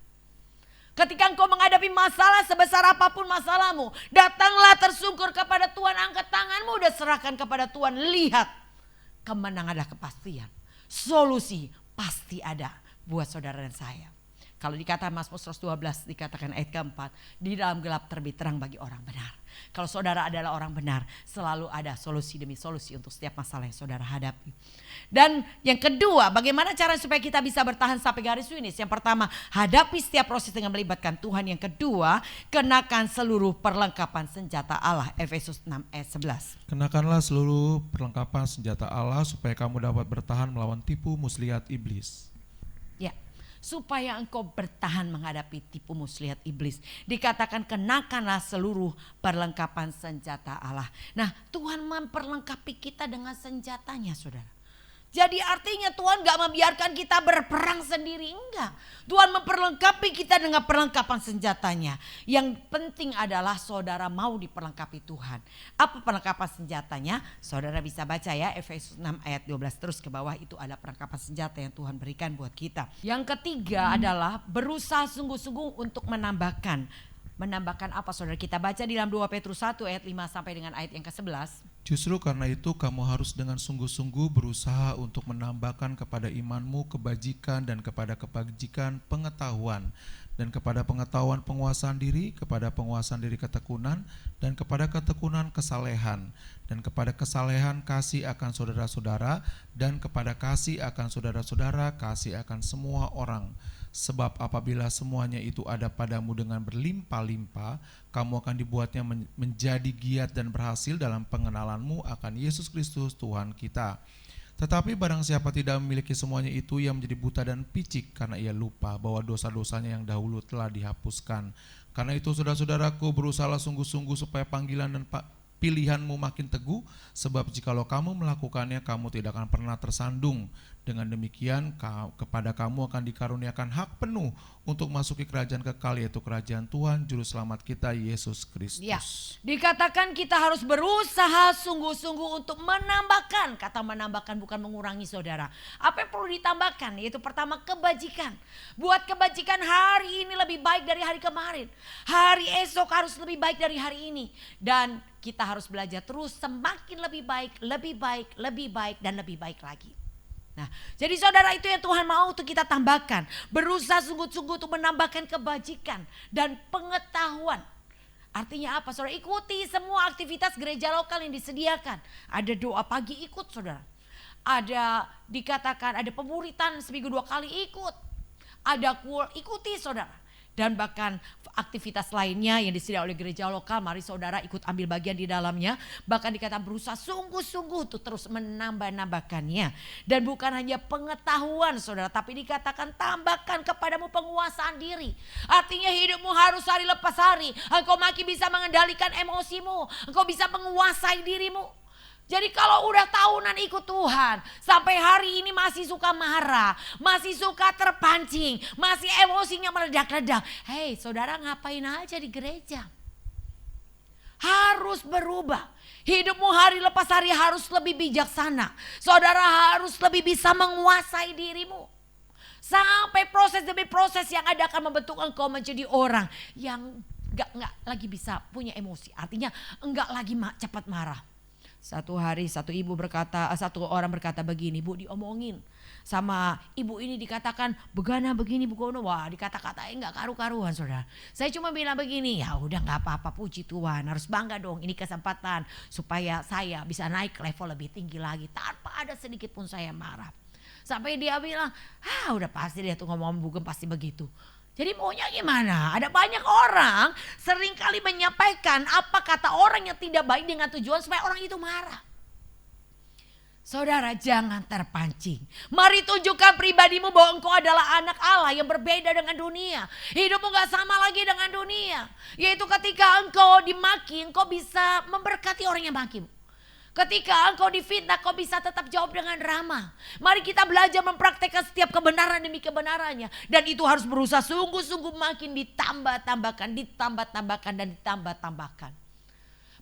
Ketika engkau menghadapi masalah sebesar apapun masalahmu, datanglah tersungkur kepada Tuhan, angkat tanganmu dan serahkan kepada Tuhan. Lihat kemenangan adalah kepastian. Solusi pasti ada buat saudara dan saya. Kalau dikatakan Mazmur 112 dikatakan ayat keempat, di dalam gelap terbit terang bagi orang benar. Kalau saudara adalah orang benar, selalu ada solusi demi solusi untuk setiap masalah yang saudara hadapi. Dan yang kedua, bagaimana cara supaya kita bisa bertahan sampai garis finish? Yang pertama, hadapi setiap proses dengan melibatkan Tuhan. Yang kedua, kenakan seluruh perlengkapan senjata Allah. Efesus 6 ayat 11. Kenakanlah seluruh perlengkapan senjata Allah supaya kamu dapat bertahan melawan tipu muslihat iblis. Ya, supaya engkau bertahan menghadapi tipu muslihat iblis. Dikatakan kenakanlah seluruh perlengkapan senjata Allah. Nah, Tuhan memperlengkapi kita dengan senjatanya, saudara. Jadi artinya Tuhan gak membiarkan kita berperang sendiri, enggak. Tuhan memperlengkapi kita dengan perlengkapan senjatanya. Yang penting adalah saudara mau diperlengkapi Tuhan. Apa perlengkapan senjatanya? Saudara bisa baca ya, Efesus 6 ayat 12 terus ke bawah, itu ada perlengkapan senjata yang Tuhan berikan buat kita. Yang ketiga adalah berusaha sungguh-sungguh untuk menambahkan. Menambahkan apa saudara? Kita baca di dalam 2 Petrus 1 ayat 5 sampai dengan ayat yang ke-11. Justru karena itu kamu harus dengan sungguh-sungguh berusaha untuk menambahkan kepada imanmu kebajikan dan kepada kebajikan pengetahuan. Dan kepada pengetahuan penguasaan diri, kepada penguasaan diri ketekunan, dan kepada ketekunan kesalehan. Dan kepada kesalehan kasih akan saudara-saudara, dan kepada kasih akan saudara-saudara kasih akan semua orang. Sebab apabila semuanya itu ada padamu dengan berlimpah-limpah, kamu akan dibuatnya menjadi giat dan berhasil dalam pengenalanmu akan Yesus Kristus Tuhan kita. Tetapi barang siapa tidak memiliki semuanya itu, ia menjadi buta dan picik karena ia lupa bahwa dosa-dosanya yang dahulu telah dihapuskan. Karena itu saudara-saudaraku, berusahalah sungguh-sungguh supaya panggilan dan pilihanmu makin teguh, sebab jikalau kamu melakukannya, kamu tidak akan pernah tersandung. Dengan demikian kepada kamu akan dikaruniakan hak penuh untuk masuki kerajaan kekal, yaitu kerajaan Tuhan Juru Selamat kita Yesus Kristus. Ya, dikatakan kita harus berusaha sungguh-sungguh untuk menambahkan. Kata menambahkan bukan mengurangi, saudara. Apa yang perlu ditambahkan? Yaitu pertama, kebajikan. Buat kebajikan hari ini lebih baik dari hari kemarin. Hari esok harus lebih baik dari hari ini. Dan kita harus belajar terus semakin lebih baik, lebih baik, lebih baik, dan lebih baik lagi. Nah, jadi saudara, itu yang Tuhan mau untuk kita tambahkan. Berusaha sungguh-sungguh untuk menambahkan kebajikan dan pengetahuan. Artinya apa, saudara? Ikuti semua aktivitas gereja lokal yang disediakan. Ada doa pagi, ikut, saudara. Ada dikatakan ada pemuritan seminggu 2 kali, ikut. Ada ikuti, saudara. Dan bahkan aktivitas lainnya yang disediakan oleh gereja lokal, mari saudara ikut ambil bagian di dalamnya. Bahkan dikatakan berusaha sungguh-sungguh untuk terus menambah-nambahkannya. Dan bukan hanya pengetahuan, saudara, tapi dikatakan tambahkan kepadamu penguasaan diri. Artinya hidupmu harus hari lepas hari engkau makin bisa mengendalikan emosimu, engkau bisa menguasai dirimu. Jadi kalau udah tahunan ikut Tuhan, sampai hari ini masih suka marah, masih suka terpancing, masih emosinya meledak-ledak. Hei saudara, ngapain aja di gereja? Harus berubah. Hidupmu hari lepas hari harus lebih bijaksana. Saudara harus lebih bisa menguasai dirimu. Sampai proses demi proses yang ada akan membentuk engkau menjadi orang yang enggak lagi bisa punya emosi. Artinya enggak lagi cepat marah. Satu hari satu orang berkata begini, Bu, diomongin sama ibu ini, dikatakan begana begini begono, wah dikata-katain nggak karu-karuan, saudara. Saya cuma bilang begini, ya udah nggak apa-apa, puji Tuhan, harus bangga dong, ini kesempatan supaya saya bisa naik level lebih tinggi lagi tanpa ada sedikit pun saya marah. Sampai dia bilang, udah pasti dia tuh ngomong bugem pasti begitu. Jadi maunya gimana? Ada banyak orang seringkali menyampaikan apa kata orang yang tidak baik dengan tujuan supaya orang itu marah. Saudara, jangan terpancing. Mari tunjukkan pribadimu bahwa engkau adalah anak Allah yang berbeda dengan dunia. Hidupmu gak sama lagi dengan dunia. Yaitu ketika engkau dimaki, engkau bisa memberkati orang yang makimu. Ketika engkau difitnah, kau bisa tetap jawab dengan ramah. Mari kita belajar mempraktekkan setiap kebenaran demi kebenarannya. Dan itu harus berusaha sungguh-sungguh makin ditambah-tambahkan, dan ditambah-tambahkan.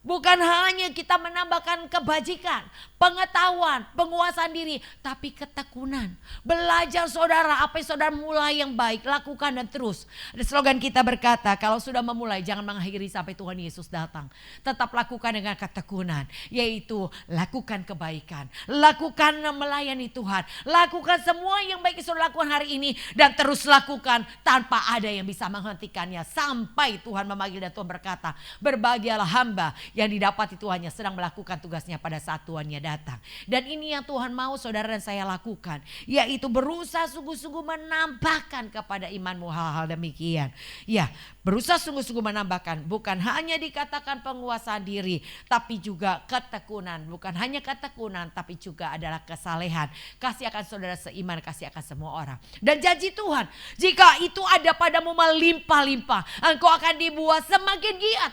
Bukan hanya kita menambahkan kebajikan, pengetahuan, penguasaan diri, tapi ketekunan. Belajar saudara, apa yang saudara mulai yang baik, lakukan dan terus. Ada slogan kita berkata, kalau sudah memulai jangan mengakhiri sampai Tuhan Yesus datang. Tetap lakukan dengan ketekunan, yaitu lakukan kebaikan, lakukan melayani Tuhan, lakukan semua yang baik yang saudara lakukan hari ini dan terus lakukan tanpa ada yang bisa menghentikannya sampai Tuhan memanggil dan Tuhan berkata, berbahagialah hamba yang didapati Tuhannya sedang melakukan tugasnya pada saat Tuhannya datang. Dan ini yang Tuhan mau saudara dan saya lakukan, yaitu berusaha sungguh-sungguh menambahkan kepada imanmu hal-hal demikian. Ya, berusaha sungguh-sungguh menambahkan, bukan hanya dikatakan penguasaan diri, tapi juga ketekunan. Bukan hanya ketekunan, tapi juga adalah kesalehan. Kasih akan saudara seiman, kasih akan semua orang. Dan janji Tuhan, jika itu ada padamu melimpah-limpah, engkau akan dibuat semakin giat.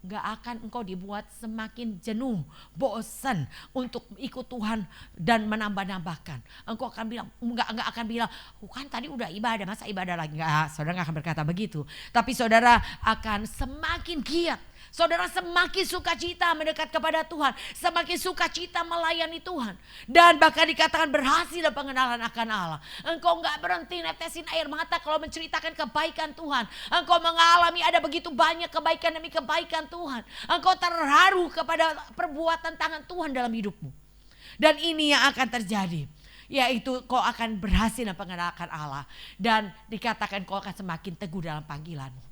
Gak akan engkau dibuat semakin jenuh, bosan untuk ikut Tuhan dan menambah-nambahkan. Engkau akan bilang, enggak akan bilang, kan tadi udah ibadah, masa ibadah lagi? Enggak, saudara gak akan berkata begitu. Tapi saudara akan semakin giat. Saudara semakin sukacita mendekat kepada Tuhan, semakin sukacita melayani Tuhan. Dan bahkan dikatakan berhasil dalam pengenalan akan Allah. Engkau enggak berhenti netesin air mata kalau menceritakan kebaikan Tuhan. Engkau mengalami ada begitu banyak kebaikan demi kebaikan Tuhan. Engkau terharu kepada perbuatan tangan Tuhan dalam hidupmu. Dan ini yang akan terjadi, yaitu kau akan berhasil dalam pengenalan akan Allah. Dan dikatakan kau akan semakin teguh dalam panggilanmu.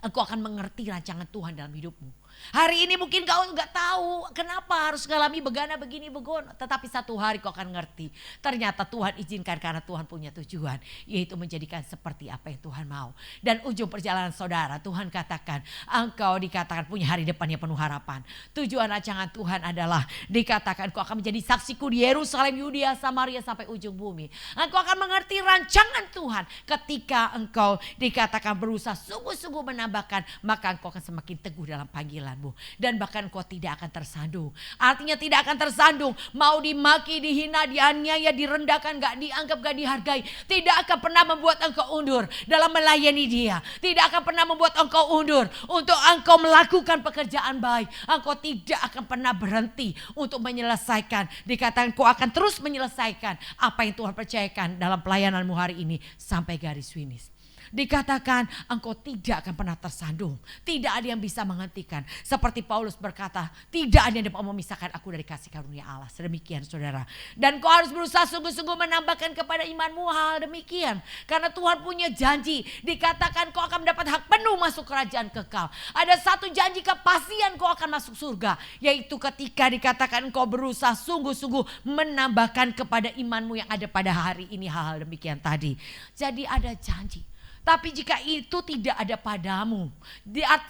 Engkau akan mengerti rancangan Tuhan dalam hidupmu. Hari ini mungkin kau nggak tahu kenapa harus ngalami begana begini begono. Tetapi satu hari kau akan ngerti. Ternyata Tuhan izinkan karena Tuhan punya tujuan. Yaitu menjadikan seperti apa yang Tuhan mau. Dan ujung perjalanan saudara, Tuhan katakan engkau dikatakan punya hari depan yang penuh harapan. Tujuan rancangan Tuhan adalah dikatakan kau akan menjadi saksiku di Yerusalem, Yudea, Samaria sampai ujung bumi. Engkau akan mengerti rancangan Tuhan ketika engkau dikatakan berusaha sungguh-sungguh menambahkan, maka engkau akan semakin teguh dalam panggilan. Dan bahkan kau tidak akan tersandung. Artinya tidak akan tersandung. Mau dimaki, dihina, dianiaya, direndahkan, gak dianggap, gak dihargai. Tidak akan pernah membuat engkau undur dalam melayani Dia. Tidak akan pernah membuat engkau undur untuk engkau melakukan pekerjaan baik. Engkau tidak akan pernah berhenti untuk menyelesaikan. Dikatakan kau akan terus menyelesaikan apa yang Tuhan percayakan dalam pelayananmu hari ini sampai garis finish. Dikatakan engkau tidak akan pernah tersandung. Tidak ada yang bisa menghentikan. Seperti Paulus berkata, tidak ada yang dapat memisahkan aku dari kasih karunia Allah. Sedemikian saudara. Dan kau harus berusaha sungguh-sungguh menambahkan kepada imanmu hal demikian. Karena Tuhan punya janji. Dikatakan kau akan mendapat hak penuh masuk kerajaan kekal. Ada satu janji kepastian kau akan masuk surga. Yaitu ketika dikatakan kau berusaha sungguh-sungguh menambahkan kepada imanmu yang ada pada hari ini hal-hal demikian tadi. Jadi ada janji. Tapi jika itu tidak ada padamu,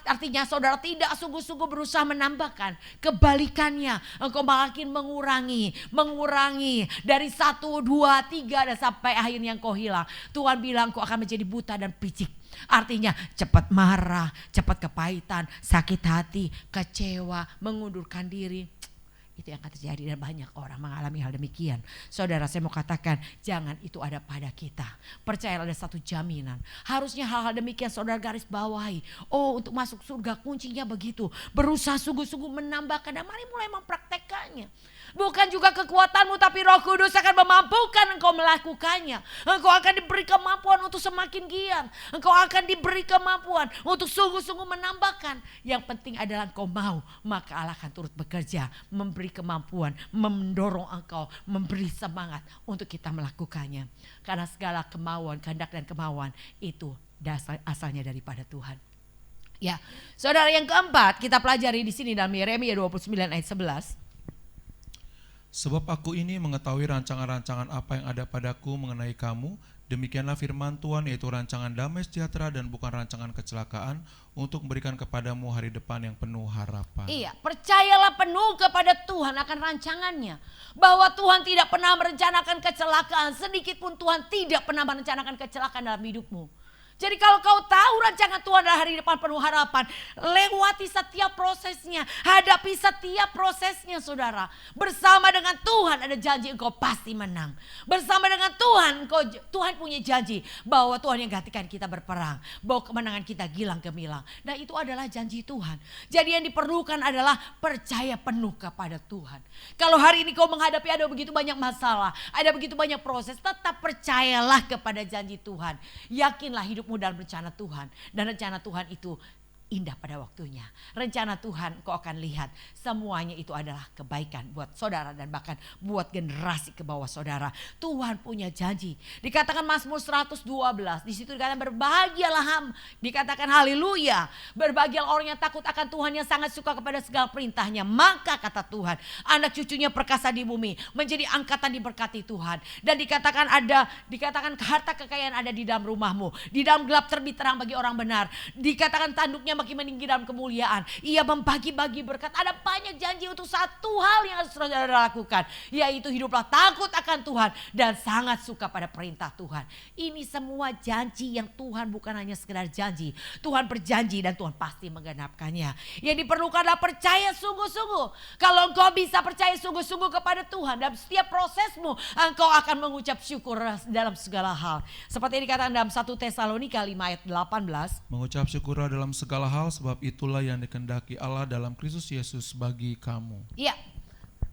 artinya saudara tidak sungguh-sungguh berusaha menambahkan. Kebalikannya, engkau makin mengurangi dari 1, 2, 3 dan sampai akhirnya engkau hilang. Tuhan bilang kau akan menjadi buta dan picik. Artinya cepat marah, cepat kepahitan, sakit hati, kecewa, mengundurkan diri. Itu yang akan terjadi dan banyak orang mengalami hal demikian. Saudara, saya mau katakan jangan itu ada pada kita. Percayalah ada satu jaminan. Harusnya hal-hal demikian saudara garis bawahi. Oh, untuk masuk surga kuncinya begitu. Berusaha sungguh-sungguh menambahkan dan mari mulai mempraktekannya. Bukan juga kekuatanmu tapi Roh Kudus akan memampukan engkau melakukannya. Engkau akan diberi kemampuan untuk semakin giat. Engkau akan diberi kemampuan untuk sungguh-sungguh menambahkan. Yang penting adalah engkau mau, maka Allah akan turut bekerja, memberi kemampuan, mendorong engkau, memberi semangat untuk kita melakukannya. Karena segala kemauan, kehendak dan kemauan itu asalnya daripada Tuhan. Ya, saudara, yang keempat kita pelajari di sini dalam Yeremia 29 ayat 11. Sebab aku ini mengetahui rancangan-rancangan apa yang ada padaku mengenai kamu, demikianlah firman Tuhan, yaitu rancangan damai sejahtera dan bukan rancangan kecelakaan, untuk memberikan kepadamu hari depan yang penuh harapan. Iya, percayalah penuh kepada Tuhan akan rancangannya. Bahwa Tuhan tidak pernah merencanakan kecelakaan, sedikit pun Tuhan tidak pernah merencanakan kecelakaan dalam hidupmu. Jadi kalau kau tahu rancangan Tuhan adalah hari depan penuh harapan, lewati setiap prosesnya, hadapi setiap prosesnya saudara. Bersama dengan Tuhan ada janji engkau pasti menang. Bersama dengan Tuhan, Tuhan punya janji bahwa Tuhan yang gantikan kita berperang, bahwa kemenangan kita gilang gemilang. Dan itu adalah janji Tuhan. Jadi yang diperlukan adalah percaya penuh kepada Tuhan. Kalau hari ini kau menghadapi ada begitu banyak masalah, ada begitu banyak proses, tetap percayalah kepada janji Tuhan. Yakinlah hidup dalam rencana Tuhan, dan rencana Tuhan itu indah pada waktunya. Rencana Tuhan kau akan lihat semuanya itu adalah kebaikan buat saudara dan bahkan buat generasi ke bawah saudara. Tuhan punya janji. Dikatakan Mazmur 112, di situ dikatakan berbahagialah dikatakan haleluya. Berbahagialah orang yang takut akan Tuhan, yang sangat suka kepada segala perintahnya. Maka kata Tuhan, anak cucunya perkasa di bumi, menjadi angkatan diberkati Tuhan. Dan dikatakan harta kekayaan ada di dalam rumahmu. Di dalam gelap terbit terang bagi orang benar. Dikatakan tanduknya makin meninggi dalam kemuliaan. Ia membagi-bagi berkat. Ada banyak janji untuk satu hal yang harus saudara lakukan, yaitu hiduplah takut akan Tuhan dan sangat suka pada perintah Tuhan. Ini semua janji yang Tuhan bukan hanya sekedar janji. Tuhan berjanji dan Tuhan pasti menggenapkannya. Yang diperlukan adalah percaya sungguh-sungguh. Kalau engkau bisa percaya sungguh-sungguh kepada Tuhan dalam setiap prosesmu, engkau akan mengucap syukur dalam segala hal. Seperti yang dikatakan dalam 1 Tesalonika 5 ayat 18. Mengucap syukurlah dalam segala hal, sebab itulah yang dikehendaki Allah dalam Kristus Yesus bagi kamu. Iya,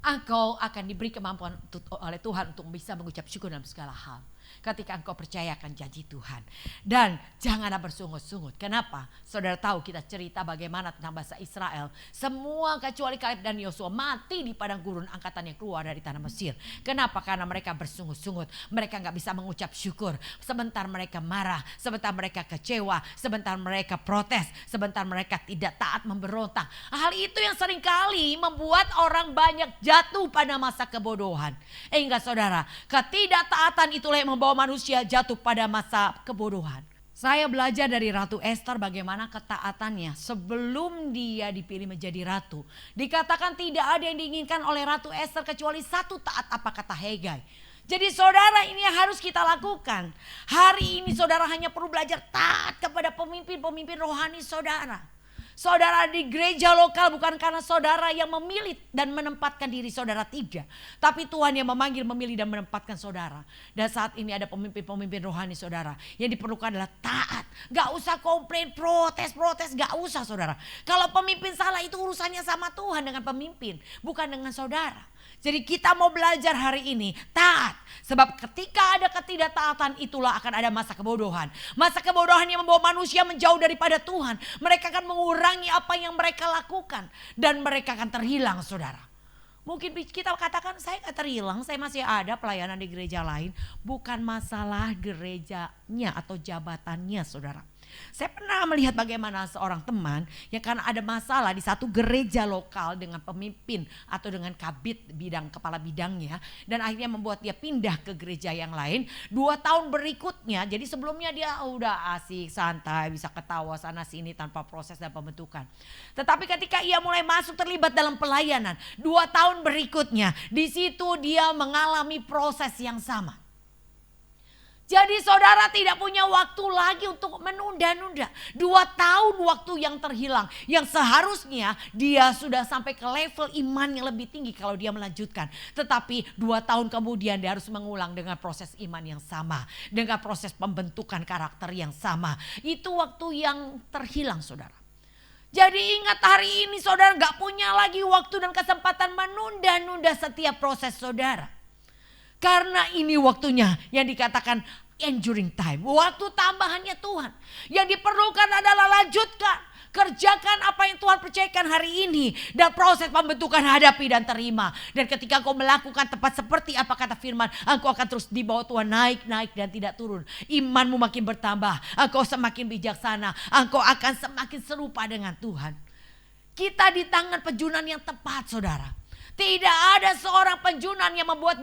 engkau akan diberi kemampuan oleh Tuhan untuk bisa mengucap syukur dalam segala hal. Ketika engkau percayakan janji Tuhan. Dan janganlah bersungut-sungut. Kenapa? Saudara tahu kita cerita bagaimana tentang bangsa Israel. Semua kecuali Kaleb dan Yosua mati di padang gurun angkatan yang keluar dari tanah Mesir. Kenapa? Karena mereka bersungut-sungut. Mereka gak bisa mengucap syukur. Sebentar mereka marah. Sebentar mereka kecewa. Sebentar mereka protes. Sebentar mereka tidak taat, memberontak. Hal itu yang seringkali membuat orang banyak jatuh pada masa kebodohan. Enggak saudara. Ketidaktaatan itulah yang membawa manusia jatuh pada masa kebodohan. Saya belajar dari Ratu Esther bagaimana ketaatannya sebelum dia dipilih menjadi ratu. Dikatakan tidak ada yang diinginkan oleh Ratu Esther kecuali satu, taat apa kata Hegai. Jadi saudara, ini yang harus kita lakukan. Hari ini saudara hanya perlu belajar taat kepada pemimpin-pemimpin rohani saudara. Saudara di gereja lokal bukan karena saudara yang memilih dan menempatkan diri saudara, tidak. Tapi Tuhan yang memanggil, memilih dan menempatkan saudara. Dan saat ini ada pemimpin-pemimpin rohani saudara. Yang diperlukan adalah taat. Gak usah komplain, protes, gak usah saudara. Kalau pemimpin salah itu urusannya sama Tuhan dengan pemimpin, bukan dengan saudara. Jadi kita mau belajar hari ini taat. Sebab ketika ada ketidaktaatan itulah akan ada masa kebodohan. Masa kebodohan yang membawa manusia menjauh daripada Tuhan. Mereka akan mengurangi apa yang mereka lakukan. Dan mereka akan terhilang saudara. Mungkin kita katakan saya gak terhilang, saya masih ada pelayanan di gereja lain. Bukan masalah gerejanya atau jabatannya saudara. Saya pernah melihat bagaimana seorang teman yang karena ada masalah di satu gereja lokal dengan pemimpin atau dengan kabit bidang, kepala bidangnya. Dan akhirnya membuat dia pindah ke gereja yang lain 2 tahun berikutnya. Jadi sebelumnya dia udah asik, santai, bisa ketawa sana sini tanpa proses dan pembentukan. Tetapi ketika ia mulai masuk terlibat dalam pelayanan 2 tahun berikutnya, di situ dia mengalami proses yang sama. Jadi saudara tidak punya waktu lagi untuk menunda-nunda. 2 tahun waktu yang terhilang. Yang seharusnya dia sudah sampai ke level iman yang lebih tinggi kalau dia melanjutkan. Tetapi 2 tahun kemudian dia harus mengulang dengan proses iman yang sama. Dengan proses pembentukan karakter yang sama. Itu waktu yang terhilang saudara. Jadi ingat hari ini saudara gak punya lagi waktu dan kesempatan menunda-nunda setiap proses saudara. Karena ini waktunya yang dikatakan enduring time. Waktu tambahannya Tuhan. Yang diperlukan adalah lanjutkan. Kerjakan apa yang Tuhan percayakan hari ini. Dan proses pembentukan hadapi dan terima. Dan ketika kau melakukan tepat seperti apa kata firman. Engkau akan terus dibawa Tuhan naik dan tidak turun. Imanmu makin bertambah. Engkau semakin bijaksana. Engkau akan semakin serupa dengan Tuhan. Kita di tangan pejunan yang tepat saudara. Tidak ada seorang penjunan yang membuat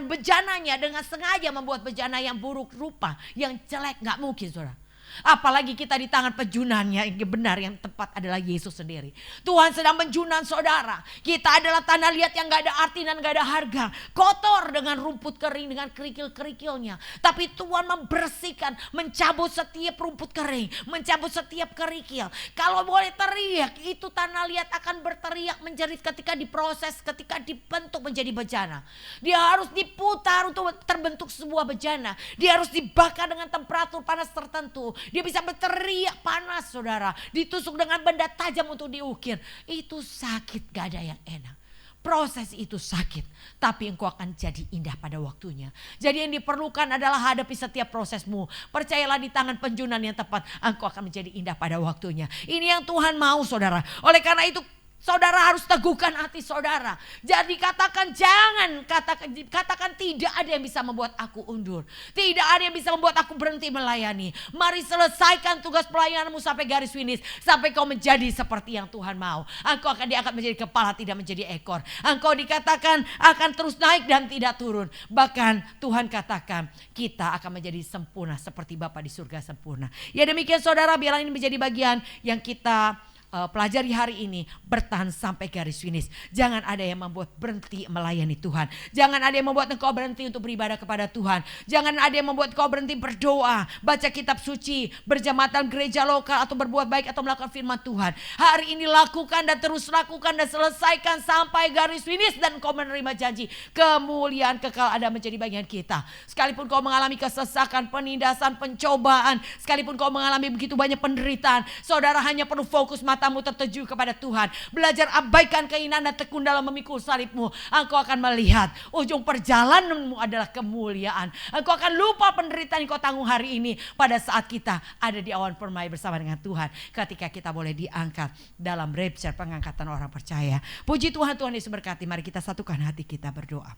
bejananya dengan sengaja membuat bejana yang buruk rupa, yang jelek, gak mungkin saudara. Apalagi kita di tangan penjunannya, yang benar, yang tepat adalah Yesus sendiri. Tuhan sedang menjunan saudara. Kita adalah tanah liat yang gak ada arti dan gak ada harga. Kotor dengan rumput kering, dengan kerikil-kerikilnya. Tapi Tuhan membersihkan, mencabut setiap rumput kering, mencabut setiap kerikil. Kalau boleh teriak, itu tanah liat akan berteriak menjerit ketika diproses, ketika dibentuk menjadi bejana. Dia harus diputar untuk terbentuk sebuah bejana. Dia harus dibakar dengan temperatur panas tertentu. Dia bisa berteriak panas saudara. Ditusuk dengan benda tajam untuk diukir. Itu sakit, gak ada yang enak. Proses itu sakit, tapi engkau akan jadi indah pada waktunya. Jadi yang diperlukan adalah hadapi setiap prosesmu. Percayalah di tangan penjunan yang tepat, engkau akan menjadi indah pada waktunya. Ini yang Tuhan mau saudara. Oleh karena itu saudara harus teguhkan hati saudara. Jadi katakan katakan tidak ada yang bisa membuat aku undur. Tidak ada yang bisa membuat aku berhenti melayani. Mari selesaikan tugas pelayananmu sampai garis finish. Sampai kau menjadi seperti yang Tuhan mau. Engkau akan diangkat menjadi kepala, tidak menjadi ekor. Engkau dikatakan akan terus naik dan tidak turun. Bahkan Tuhan katakan kita akan menjadi sempurna seperti Bapa di surga sempurna. Ya demikian saudara, biarlah ini menjadi bagian yang kita pelajari hari ini, bertahan sampai garis finish. Jangan ada yang membuat berhenti melayani Tuhan. Jangan ada yang membuat engkau berhenti untuk beribadah kepada Tuhan. Jangan ada yang membuat engkau berhenti berdoa, baca kitab suci, berjamaah dalam gereja lokal, atau berbuat baik atau melakukan firman Tuhan. Hari ini lakukan dan terus lakukan dan selesaikan sampai garis finish, dan engkau menerima janji kemuliaan kekal ada menjadi bagian kita. Sekalipun kau mengalami kesesakan, penindasan, pencobaan, sekalipun kau mengalami begitu banyak penderitaan, saudara hanya perlu fokus matamu tertuju kepada Tuhan. Belajar abaikan keinginan dan tekun dalam memikul salibmu. Engkau akan melihat ujung perjalananmu adalah kemuliaan. Engkau akan lupa penderitaan yang kau tanggung hari ini pada saat kita ada di awan permai bersama dengan Tuhan. Ketika kita boleh diangkat dalam rapture, pengangkatan orang percaya. Puji Tuhan, Tuhan Yesus berkati. Mari kita satukan hati kita berdoa.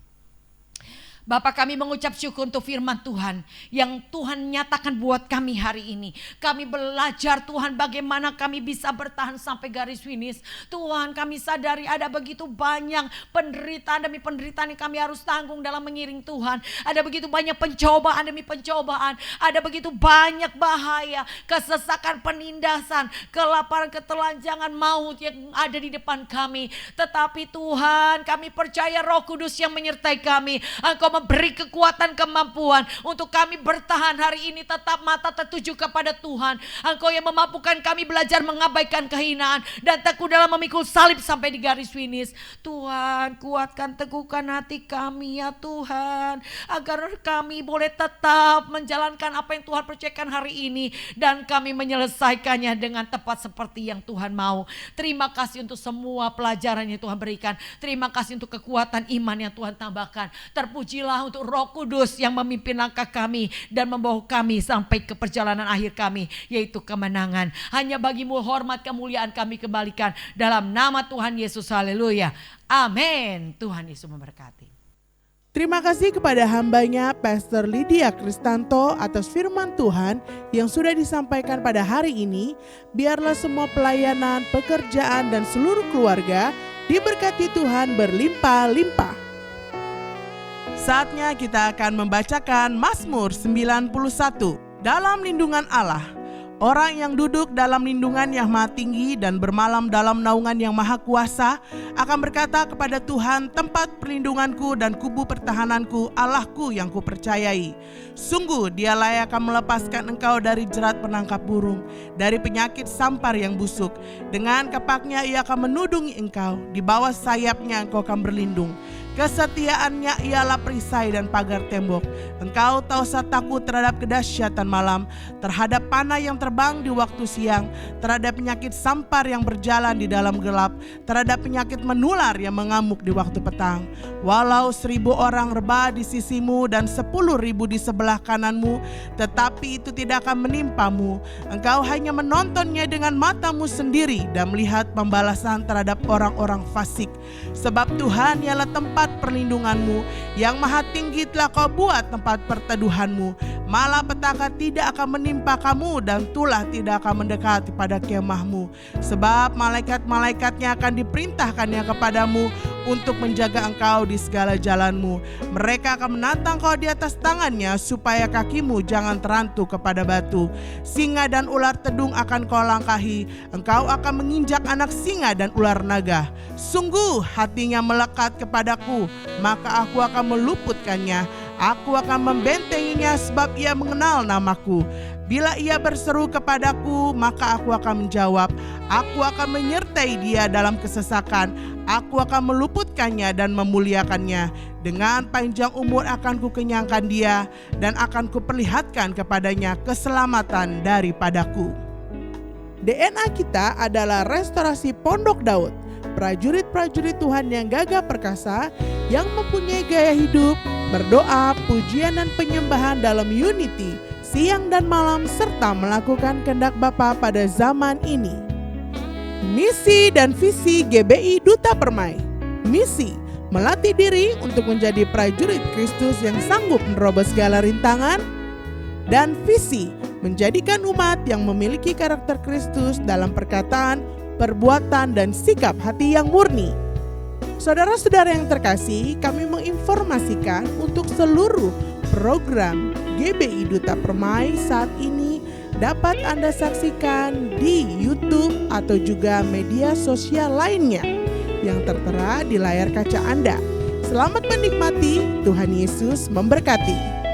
Bapa, kami mengucap syukur untuk firman Tuhan yang Tuhan nyatakan buat kami hari ini. Kami belajar Tuhan bagaimana kami bisa bertahan sampai garis finish. Tuhan, kami sadari ada begitu banyak penderitaan demi penderitaan yang kami harus tanggung dalam mengiring Tuhan. Ada begitu banyak pencobaan demi pencobaan. Ada begitu banyak bahaya, kesesakan, penindasan, kelaparan, ketelanjangan, maut yang ada di depan kami. Tetapi Tuhan, kami percaya Roh Kudus yang menyertai kami. Engkau memberi kekuatan, kemampuan untuk kami bertahan hari ini, tetap mata tertuju kepada Tuhan. Engkau yang memampukan kami belajar mengabaikan kehinaan dan tekun dalam memikul salib sampai di garis finish. Tuhan, kuatkan, teguhkan hati kami ya Tuhan, agar kami boleh tetap menjalankan apa yang Tuhan percayakan hari ini, dan kami menyelesaikannya dengan tepat seperti yang Tuhan mau. Terima kasih untuk semua pelajaran yang Tuhan berikan. Terima kasih untuk kekuatan iman yang Tuhan tambahkan. Terpujilah untuk Roh Kudus yang memimpin langkah kami dan membawa kami sampai ke perjalanan akhir kami, yaitu kemenangan. Hanya bagimu hormat, kemuliaan kami kembalikan dalam nama Tuhan Yesus. Haleluya. Amin. Tuhan Yesus memberkati. Terima kasih kepada hambanya Pastor Lydia Kristanto atas firman Tuhan yang sudah disampaikan pada hari ini. Biarlah semua pelayanan, pekerjaan, dan seluruh keluarga diberkati Tuhan berlimpah-limpah. Saatnya kita akan membacakan Mazmur 91. Dalam lindungan Allah, orang yang duduk dalam lindungan yang maha tinggi dan bermalam dalam naungan yang maha kuasa akan berkata kepada Tuhan, tempat perlindunganku dan kubu pertahananku, Allahku yang kupercayai. Sungguh dialah yang akan melepaskan engkau dari jerat penangkap burung, dari penyakit sampar yang busuk. Dengan kepaknya ia akan menudungi engkau, di bawah sayapnya engkau akan berlindung. Kesetiaannya ialah perisai dan pagar tembok. Engkau tak usah takut terhadap kedahsyatan malam, terhadap panah yang terbang di waktu siang, terhadap penyakit sampar yang berjalan di dalam gelap, terhadap penyakit menular yang mengamuk di waktu petang. Walau 1000 orang rebah di sisimu dan 10.000 di sebelah kananmu, tetapi itu tidak akan menimpamu. Engkau hanya menontonnya dengan matamu sendiri dan melihat pembalasan terhadap orang-orang fasik. Sebab Tuhan ialah tempat perlindunganmu, yang maha tinggi telah kau buat tempat perteduhanmu. Malapetaka tidak akan menimpa kamu dan tulah tidak akan mendekat pada kemahmu. Sebab malaikat-malaikatnya akan diperintahkannya kepadamu untuk menjaga engkau di segala jalanmu. Mereka akan menantang kau di atas tangannya supaya kakimu jangan terantuk kepada batu. Singa dan ular tedung akan kau langkahi. Engkau akan menginjak anak singa dan ular naga. Sungguh hatinya melekat kepadaku, maka aku akan meluputkannya. Aku akan membentenginya sebab ia mengenal namaku. Bila ia berseru kepadaku, maka aku akan menjawab. Aku akan menyertai dia dalam kesesakan. Aku akan meluputkannya dan memuliakannya. Dengan panjang umur akan kukenyangkan dia, dan akan kuperlihatkan kepadanya keselamatan daripadaku. DNA kita adalah restorasi Pondok Daud. Prajurit-prajurit Tuhan yang gagah perkasa, yang mempunyai gaya hidup, berdoa, pujian dan penyembahan dalam unity, siang dan malam, serta melakukan kehendak Bapa pada zaman ini. Misi dan visi GBI Duta Permai. Misi, melatih diri untuk menjadi prajurit Kristus yang sanggup menerobos segala rintangan. Dan visi, menjadikan umat yang memiliki karakter Kristus dalam perkataan, perbuatan, dan sikap hati yang murni. Saudara-saudara yang terkasih, kami menginformasikan untuk seluruh program GBI Duta Permai saat ini dapat Anda saksikan di YouTube atau juga media sosial lainnya yang tertera di layar kaca Anda. Selamat menikmati, Tuhan Yesus memberkati.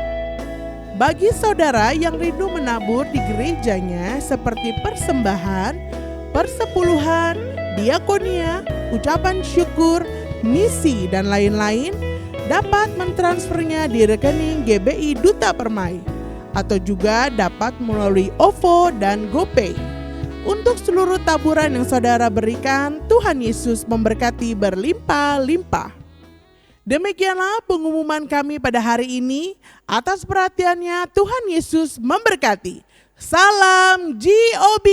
Bagi saudara yang rindu menabur di gerejanya seperti persembahan, persepuluhan, diakonia, ucapan syukur, misi, dan lain-lain, dapat mentransfernya di rekening GBI Duta Permai atau juga dapat melalui OVO dan GoPay. Untuk seluruh taburan yang saudara berikan, Tuhan Yesus memberkati berlimpah-limpah. Demikianlah pengumuman kami pada hari ini. Atas perhatiannya, Tuhan Yesus memberkati. Salam GOB.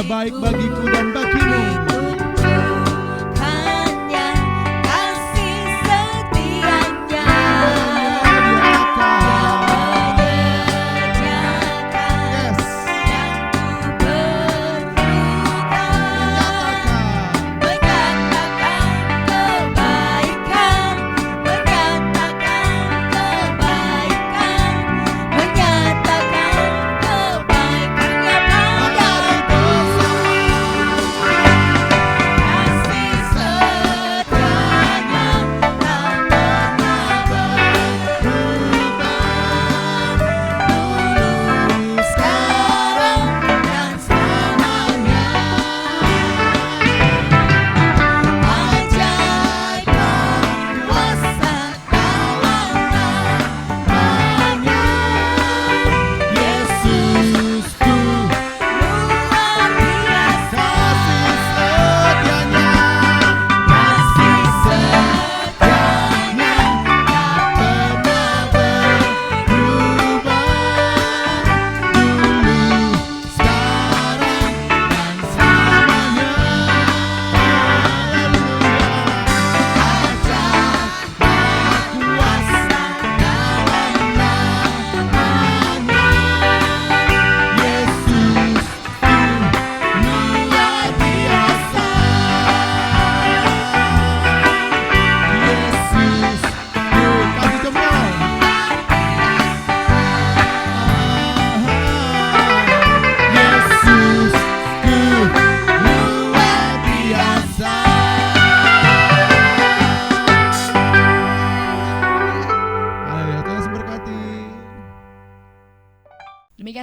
Baik bagiku dan bagimu.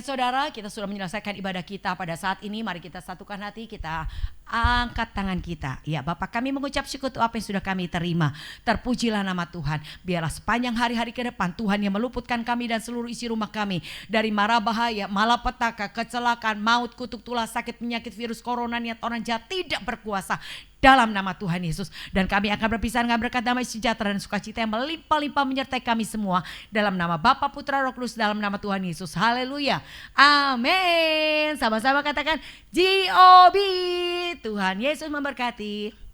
Demikian saudara, kita sudah menyelesaikan ibadah kita pada saat ini. Mari kita satukan hati, kita angkat tangan kita. Ya Bapa, kami mengucap syukur untuk apa yang sudah kami terima. Terpujilah nama Tuhan. Biarlah sepanjang hari-hari ke depan Tuhan yang meluputkan kami dan seluruh isi rumah kami dari mara bahaya, malapetaka, kecelakaan, maut, kutuk tulah, sakit, penyakit, virus, corona, niat orang jahat tidak berkuasa. Dalam nama Tuhan Yesus. Dan kami akan berpisah dengan berkat damai sejahtera dan sukacita yang melimpah-limpah menyertai kami semua. Dalam nama Bapa, Putra, Roh Kudus, dalam nama Tuhan Yesus. Haleluya. Amin. Sama-sama katakan G.O.B. Tuhan Yesus memberkati.